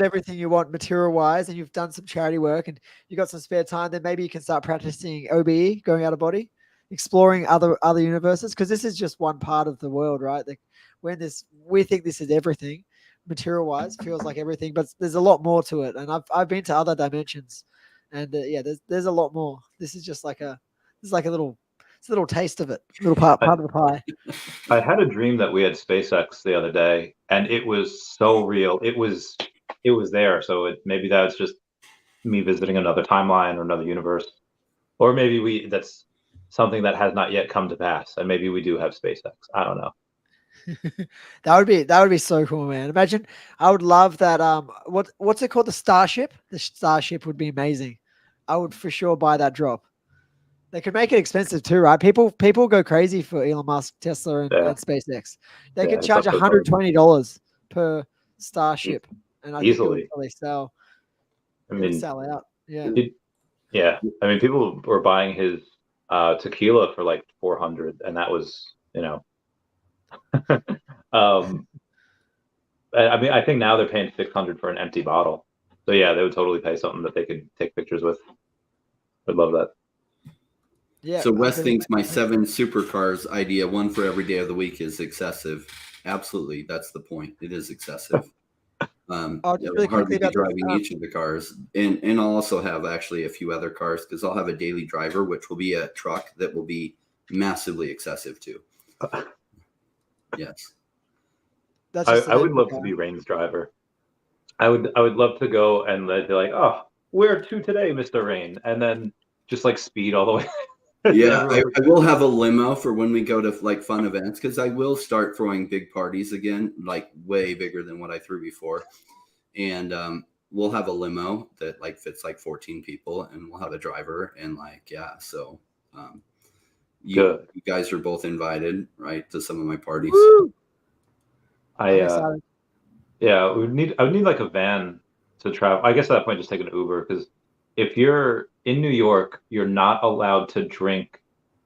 everything you want material wise, and you've done some charity work, and you got some spare time, then maybe you can start practicing OBE, going out of body, exploring other universes, because this is just one part of the world, right? Like we think this is everything, material wise, feels like everything, but there's a lot more to it. And I've been to other dimensions, and there's a lot more. This is just like a little taste of it, little part of the pie. I had a dream that we had SpaceX the other day, and it was so real. It was there. So maybe that's just me visiting another timeline or another universe, or maybe that's something that has not yet come to pass, and maybe we do have SpaceX. I don't know. That would be so cool, man. Imagine, I would love that. What's it called? The Starship. The Starship would be amazing. I would for sure buy that drop. They could make it expensive too, right? People go crazy for Elon Musk, Tesla, and SpaceX. They could charge $120 per Starship, and I think it would probably sell. I mean, sell out. Yeah. I mean, people were buying his tequila for like $400, and that was, I mean, I think now they're paying $600 for an empty bottle. So yeah, they would totally pay something that they could take pictures with. I'd love that. Yeah. So Wes thinks my 7 supercars idea, one for every day of the week, is excessive. Absolutely, that's the point. It is excessive. Really hardly be driving each of the cars, and I'll also have actually a few other cars, because I'll have a daily driver, which will be a truck that will be massively excessive too. Yes. I would love to be Rain's driver. I would love to go and they'd be like, oh, where to today, Mr. Rain? And then just like speed all the way. Yeah, I will have a limo for when we go to like fun events, because I will start throwing big parties again, like way bigger than what I threw before. And we'll have a limo that like fits like 14 people, and we'll have a driver, and like, yeah. So You guys are both invited, right, to some of my parties. Woo! I'm I excited. yeah, I would need like a van to travel. I guess at that point, just take an Uber, because if you're in New York, you're not allowed to drink.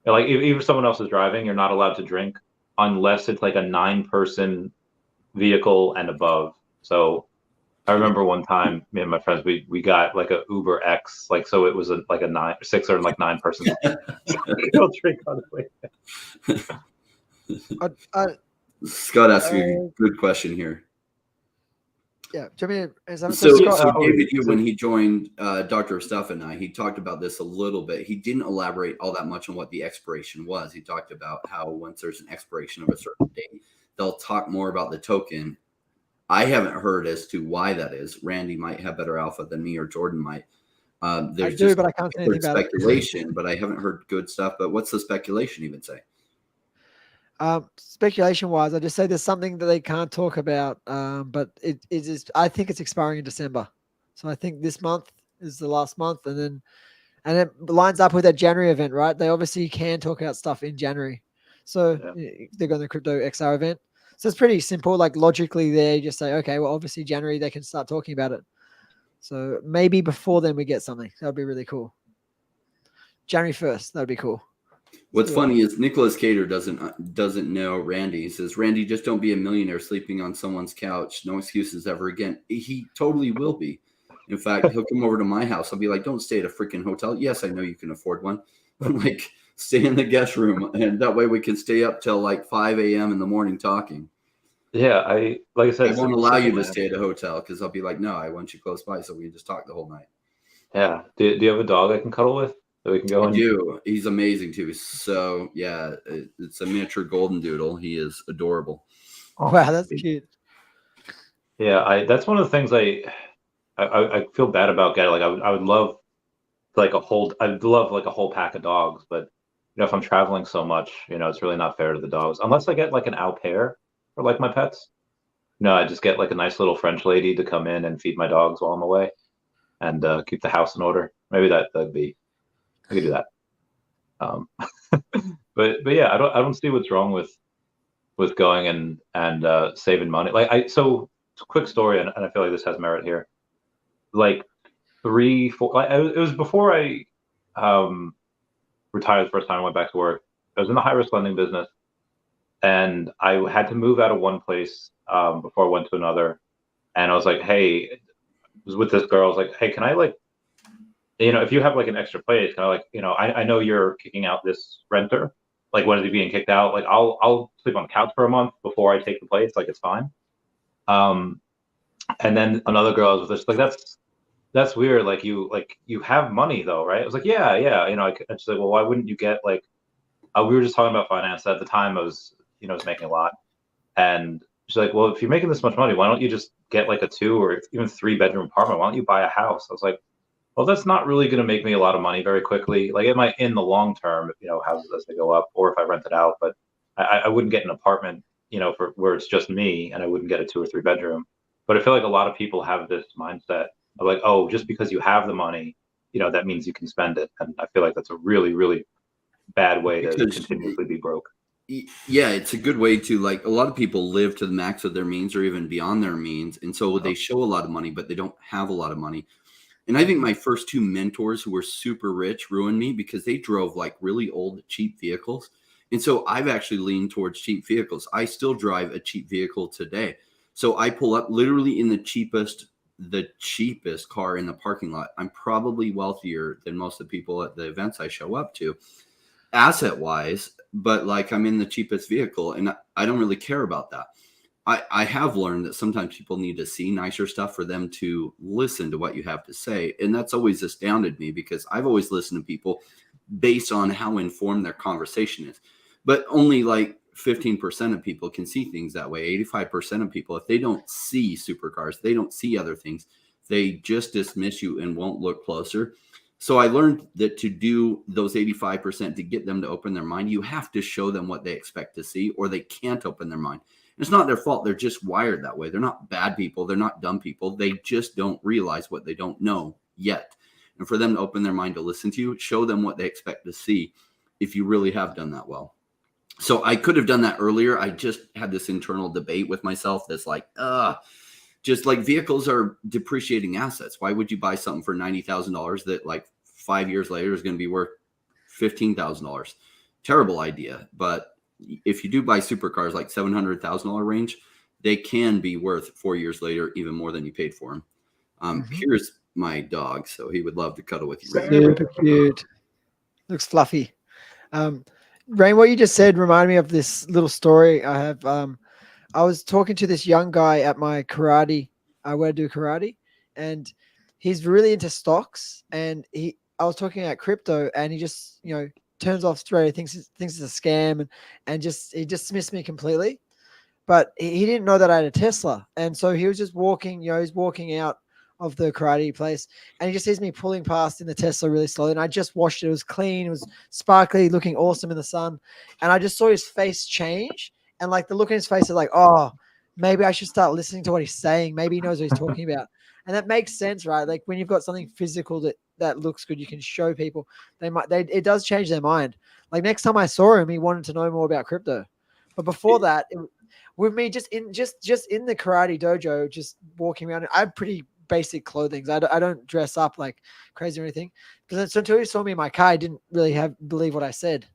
Like even if someone else is driving, you're not allowed to drink unless it's like a 9-person vehicle and above. So I remember one time, me and my friends, we got like a Uber X, like, so it was like a 6 or like 9-person. Go drink on the way. Scott asked you a good question here. Yeah, Jimmy. So David, when he joined Dr. Stuff and I, he talked about this a little bit. He didn't elaborate all that much on what the expiration was. He talked about how once there's an expiration of a certain date, they'll talk more about the token. I haven't heard as to why that is. Randy might have better alpha than me, or Jordan might. There's but I can't say anything about speculation, but I haven't heard good stuff. But what's the speculation even say? Speculation wise, I just say there's something that they can't talk about. But it is. I think it's expiring in December, so I think this month is the last month, and it lines up with that January event, right? They obviously can talk about stuff in January, so they're going to the Crypto XR event. So it's pretty simple. Like logically, they just say, okay, well, obviously January they can start talking about it. So maybe before then we get something. That would be really cool. January 1st, that would be cool. What's funny is Nicholas Cater doesn't know Randy. He says, Randy, just don't be a millionaire sleeping on someone's couch. No excuses ever again. He totally will be. In fact, he'll come over to my house. I'll be like, don't stay at a freaking hotel. Yes, I know you can afford one. But like, stay in the guest room. And that way we can stay up till like 5 a.m. in the morning talking. Yeah, like I said, I won't allow you to stay at a hotel because I'll be like, no, I want you close by so we can just talk the whole night. Yeah. Do you have a dog I can cuddle with that we can go in? I do. He's amazing too. So yeah, it's a miniature golden doodle. He is adorable. Oh, wow, that's cute. Yeah, that's one of the things I feel bad about getting. Like I would love like I'd love like a whole pack of dogs, but if I'm traveling so much, it's really not fair to the dogs. Unless I get like an au pair for like my pets. No, I just get like a nice little French lady to come in and feed my dogs while I'm away, and keep the house in order. Maybe I could do that. But yeah, I don't see what's wrong with going and saving money. So quick story, and I feel like this has merit here. Like 3, 4, it was before I retired the first time I went back to work. I was in the high risk lending business, and I had to move out of one place before I went to another. And I was like, hey, I was with this girl. I was like, hey, can I like, if you have like an extra place, can I like, I know you're kicking out this renter. Like, when is he being kicked out? Like, I'll sleep on the couch for a month before I take the place. Like, it's fine. And then another girl I was with, she's like, that's weird. Like you have money though, right? I was like, yeah. I just like, well, why wouldn't you get like, we were just talking about finance at the time. I was making a lot. And she's like, well, if you're making this much money, why don't you just get like a 2 or even 3-bedroom apartment? Why don't you buy a house? I was like, well, that's not really going to make me a lot of money very quickly. Like, it might in the long term, houses as they go up, or if I rent it out, but I wouldn't get an apartment, for where it's just me, and I wouldn't get a 2 or 3-bedroom. But I feel like a lot of people have this mindset of like, oh, just because you have the money, that means you can spend it. And I feel like that's a really, really bad way to continuously be broke. Yeah, it's a good way to, like, a lot of people live to the max of their means or even beyond their means. And so they show a lot of money, but they don't have a lot of money. And I think my first 2 mentors who were super rich ruined me because they drove like really old, cheap vehicles. And so I've actually leaned towards cheap vehicles. I still drive a cheap vehicle today. So I pull up literally in the cheapest car in the parking lot. I'm probably wealthier than most of the people at the events I show up to, asset wise, but like, I'm in the cheapest vehicle, and I don't really care about that. I have learned that sometimes people need to see nicer stuff for them to listen to what you have to say. And that's always astounded me because I've always listened to people based on how informed their conversation is. But only like 15% of people can see things that way. 85% of people, if they don't see supercars, they don't see other things, they just dismiss you and won't look closer. So I learned that to do those 85%, to get them to open their mind, you have to show them what they expect to see, or they can't open their mind. It's not their fault. They're just wired that way. They're not bad people. They're not dumb people. They just don't realize what they don't know yet. And for them to open their mind to listen to you, show them what they expect to see. if you really have done that well. So I could have done that earlier. I just had this internal debate with myself that's like, just like vehicles are depreciating assets. Why would you buy something for $90,000 that like 5 years later is going to be worth $15,000? Terrible idea. But if you do buy supercars like $700,000 range, they can be worth 4 years later even more than you paid for them. Here's my dog, so he would love to cuddle with you. Super cute. Looks fluffy. Rain, what you just said reminded me of this little story I have. I was talking to this young guy at my karate. I where I do karate, and he's really into stocks. And I was talking about crypto, and he just turns off straight. Thinks it's a scam, and he dismissed me completely. But he didn't know that I had a Tesla, and so he was just walking. He's walking out of the karate place, and he just sees me pulling past in the Tesla really slowly. And I just washed it. It was clean. It was sparkly, looking awesome in the sun. And I just saw his face change. And like the look in his face is like, oh, maybe I should start listening to what he's saying. Maybe he knows what he's talking about. And that makes sense, right? Like when you've got something physical that looks good, you can show people. It does change their mind. Like next time I saw him, he wanted to know more about crypto. But before that, with me just in the karate dojo, just walking around, I'm pretty basic clothing. I don't dress up like crazy or anything. Because until he saw me in my car, I didn't really believe what I said.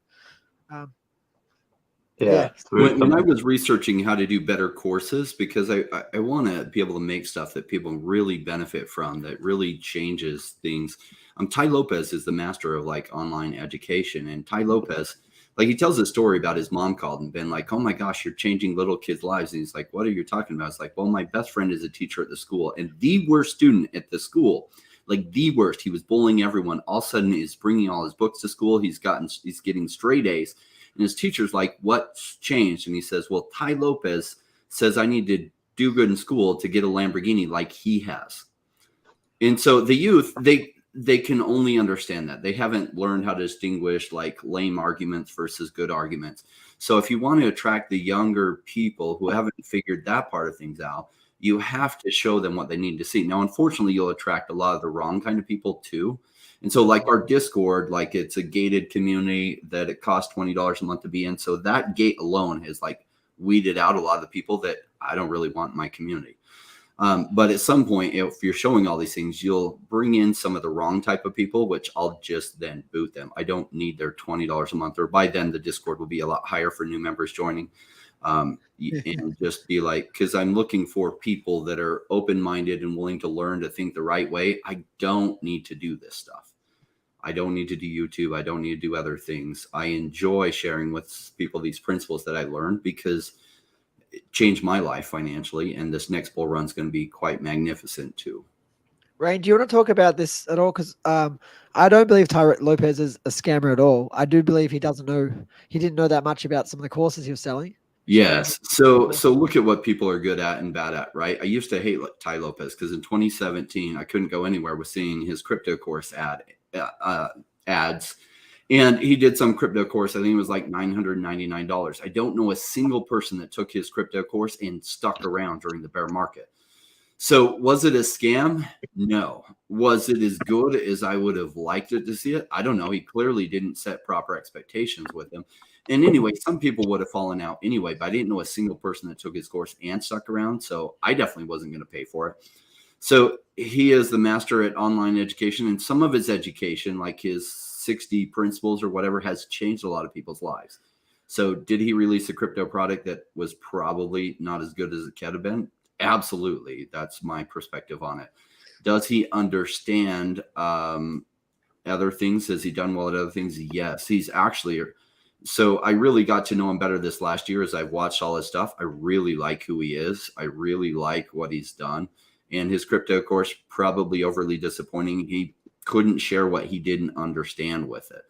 Yeah. When I was researching how to do better courses, because I want to be able to make stuff that people really benefit from, that really changes things. Ty Lopez is the master of like online education, and Ty Lopez, like he tells a story about his mom called and been like, oh my gosh, you're changing little kids' lives. And he's like, what are you talking about? It's like, well, my best friend is a teacher at the school, and the worst student at the school, like the worst. He was bullying everyone. All of a sudden he's bringing all his books to school. He's getting straight A's. And his teacher's like, what's changed? And he says, well, Ty Lopez says I need to do good in school to get a Lamborghini like he has. And so the youth, they can only understand that. They haven't learned how to distinguish like lame arguments versus good arguments. So if you want to attract the younger people who haven't figured that part of things out, you have to show them what they need to see. Now, unfortunately, you'll attract a lot of the wrong kind of people too. And so like our Discord, like it's a gated community that it costs $20 a month to be in. So that gate alone has like weeded out a lot of the people that I don't really want in my community. But at some point, if you're showing all these things, you'll bring in some of the wrong type of people, which I'll just then boot them. I don't need their $20 a month, or by then the Discord will be a lot higher for new members joining. And just be like, because I'm looking for people that are open-minded and willing to learn to think the right way. I don't need to do this stuff. I don't need to do YouTube. I don't need to do other things. I enjoy sharing with people these principles that I learned because it changed my life financially. And this next bull run is going to be quite magnificent too. Rain, do you want to talk about this at all? Because I don't believe Ty Lopez is a scammer at all. I do believe he didn't know that much about some of the courses he was selling. Yes. So look at what people are good at and bad at, right? I used to hate Ty Lopez because in 2017, I couldn't go anywhere with seeing his crypto course ads. And he did some crypto course. I think it was like $999. I don't know a single person that took his crypto course and stuck around during the bear market. So was it a scam? No. Was it as good as I would have liked it to see it? I don't know. He clearly didn't set proper expectations with him. And anyway, some people would have fallen out anyway, but I didn't know a single person that took his course and stuck around. So I definitely wasn't going to pay for it. So he is the master at online education, and some of his education, like his 60 principles or whatever, has changed a lot of people's lives. So did he release a crypto product that was probably not as good as it could have been? Absolutely. That's my perspective on it. Does he understand other things? Has he done well at other things? Yes. He's actually, so I really got to know him better this last year as I've watched all his stuff. I really like who he is. I really like what he's done. And his crypto course, probably overly disappointing. He couldn't share what he didn't understand with it.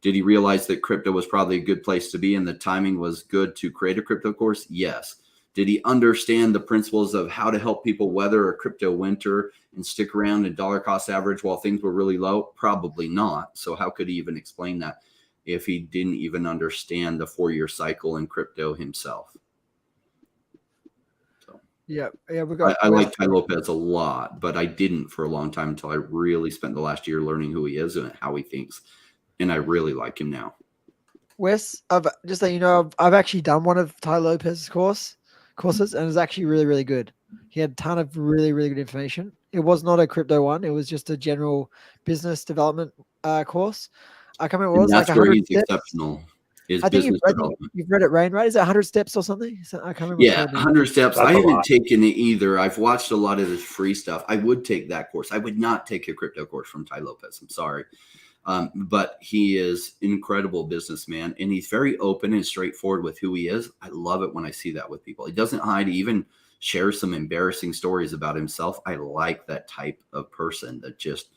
Did he realize that crypto was probably a good place to be and the timing was good to create a crypto course? Yes. Did he understand the principles of how to help people weather a crypto winter and stick around and dollar cost average while things were really low? Probably not. So how could he even explain that if he didn't even understand the 4-year cycle in crypto himself? Yeah, I like Ty Lopez a lot, but I didn't for a long time until I really spent the last year learning who he is and how he thinks. And I really like him now. Wes, I've just let you know, I've actually done one of Ty Lopez's courses, and it was actually really, really good. He had a ton of really, really good information. It was not a crypto one; it was just a general business development course. I can't remember what it And was, like that's where 100 he's steps. exceptional. Is I think business development. you've read it, Rain, right? Is it 100 steps or something? I can't remember. Yeah, 100 steps. That's I a haven't lot. taken it either. I've watched a lot of this free stuff. I would take that course. I would not take a crypto course from Ty Lopez. I'm sorry. But he is an incredible businessman, and he's very open and straightforward with who he is. I love it when I see that with people. He doesn't hide. He even shares some embarrassing stories about himself. I like that type of person that just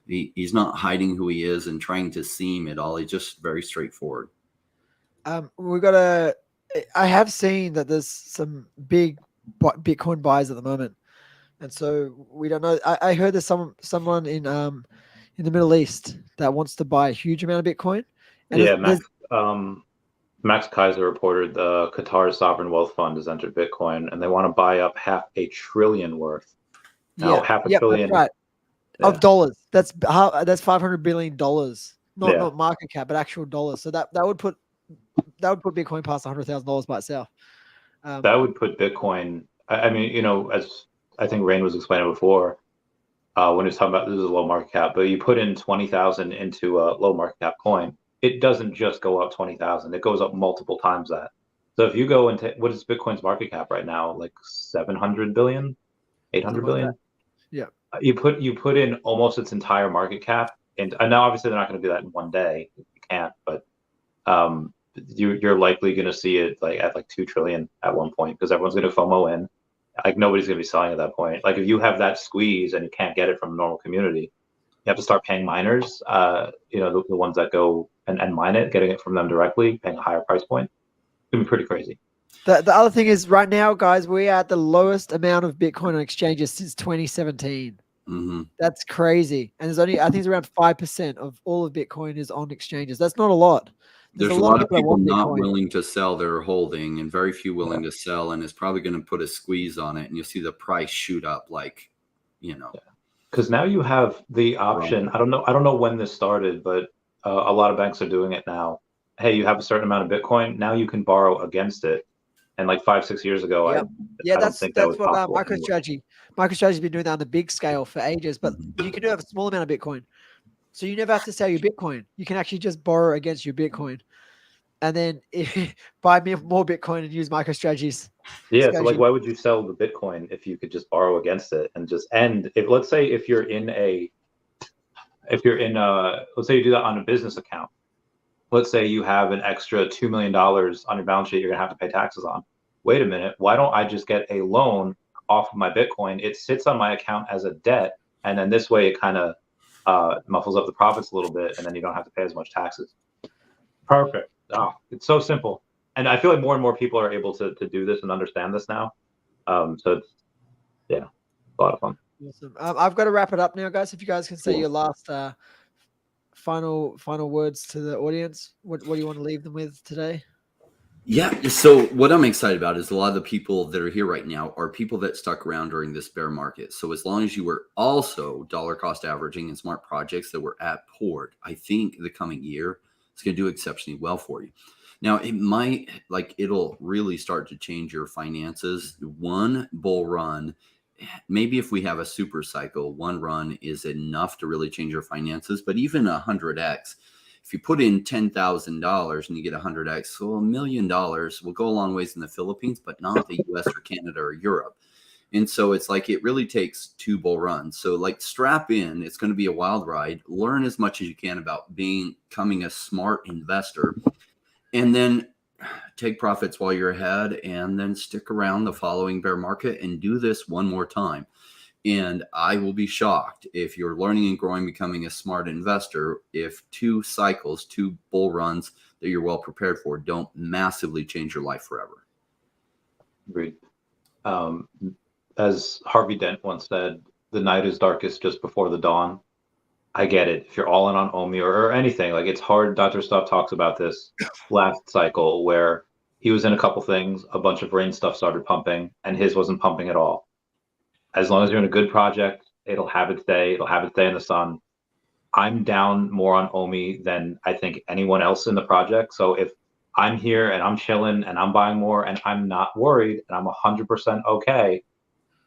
he's not hiding who he is and trying to seem at all. He's just very straightforward. We got a. I have seen that there's some big Bitcoin buys at the moment, and so we don't know. I heard there's someone in the Middle East that wants to buy a huge amount of Bitcoin. And Yeah, Max Kaiser reported the Qatar Sovereign Wealth Fund has entered Bitcoin, and they want to buy up $500 billion worth. Now, half a trillion. That's right. Yeah. Of dollars. That's $500 billion. Not market cap, but actual dollars. So that would put Bitcoin past $100,000 by itself. That would put Bitcoin. I mean, as I think Rain was explaining before, when he was talking about this is a low market cap, but you put in 20,000 into a low market cap coin, it doesn't just go up 20,000; it goes up multiple times that. So if you go into what is Bitcoin's market cap right now, like 700 billion, 800 billion. Like yeah. You put in almost its entire market cap, and now obviously they're not going to do that in one day. You can't, but you're likely going to see it at 2 trillion at one point because everyone's going to FOMO in. Like nobody's going to be selling at that point. Like if you have that squeeze and you can't get it from a normal community, you have to start paying miners. The ones that go and mine it, getting it from them directly, paying a higher price point. It's going to be pretty crazy. The other thing is right now, guys, we are at the lowest amount of Bitcoin on exchanges since 2017. Mm-hmm. That's crazy. And there's only, I think it's around 5% of all of Bitcoin is on exchanges. That's not a lot. There's a lot of people not Bitcoin. willing to sell their holding and very few willing to sell. And it's probably going to put a squeeze on it. And you'll see the price shoot up Because now you have the option. I don't know when this started, but a lot of banks are doing it now. Hey, you have a certain amount of Bitcoin. Now you can borrow against it. And like 5-6 years ago, I don't think that was possible. MicroStrategy's been doing that on the big scale for ages, but you can do have a small amount of Bitcoin. So you never have to sell your Bitcoin. You can actually just borrow against your Bitcoin and then buy more Bitcoin and use MicroStrategy's. Yeah. So why would you sell the Bitcoin if you could just borrow against it and just end? Let's say you do that on a business account. Let's say you have an extra $2 million on your balance sheet you're going to have to pay taxes on. Wait a minute. Why don't I just get a loan off of my Bitcoin? It sits on my account as a debt. And then this way it kind of muffles up the profits a little bit. And then you don't have to pay as much taxes. Perfect. Oh, it's so simple. And I feel like more and more people are able to do this and understand this now. So it's, a lot of fun. Awesome. I've got to wrap it up now, guys. If you guys can say your last final words to the audience, what do you want to leave them with today? Yeah. So what I'm excited about is a lot of the people that are here right now are people that stuck around during this bear market. So as long as you were also dollar cost averaging and smart projects that were at port, I think the coming year it's going to do exceptionally well for you. Now it might it'll really start to change your finances. One bull run, maybe if we have a super cycle, one run is enough to really change your finances, but even 100x, if you put in $10,000 and you get 100x, so $1 million will go a long ways in the Philippines, but not the US or Canada or Europe. And so it's it really takes 2 bull runs. So strap in, it's going to be a wild ride. Learn as much as you can about becoming a smart investor, and then take profits while you're ahead, and then stick around the following bear market and do this one more time. And I will be shocked if you're learning and growing, becoming a smart investor, if 2 cycles, 2 bull runs that you're well prepared for don't massively change your life forever. Agreed. As Harvey Dent once said, the night is darkest just before the dawn. I get it. If you're all in on OMI or anything, it's hard. Dr. Stuff talks about this last cycle where he was in a couple things, a bunch of rain stuff started pumping, and his wasn't pumping at all. As long as you're in a good project, it'll have its day. It'll have its day in the sun. I'm down more on Omi than I think anyone else in the project. So if I'm here and I'm chilling and I'm buying more and I'm not worried and I'm 100% okay,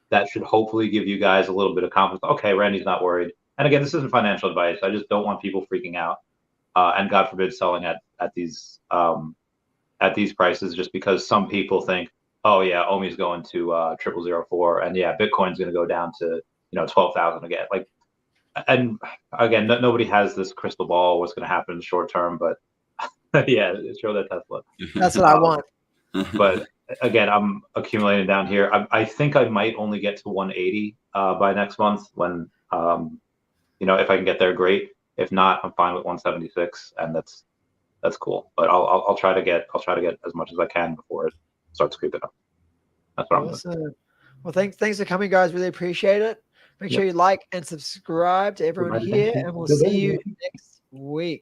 that should hopefully give you guys a little bit of confidence. Okay, Randy's not worried. And again, this isn't financial advice. I just don't want people freaking out, and God forbid selling at these prices, just because some people think, oh yeah, Omi's going to 0004, and yeah, Bitcoin's going to go down to 12,000 again. Like, and again, nobody has this crystal ball what's going to happen in the short term, but yeah, show that Tesla. That's what I want. But again, I'm accumulating down here. I think I might only get to 180 by next month when if I can get there, great. If not, I'm fine with 176, and that's cool. But I'll try to get as much as I can before it starts creeping up. That's what Awesome. I'm doing. Well, thanks for coming, guys. Really appreciate it. Make sure you like and subscribe to everyone here, and we'll see you next week.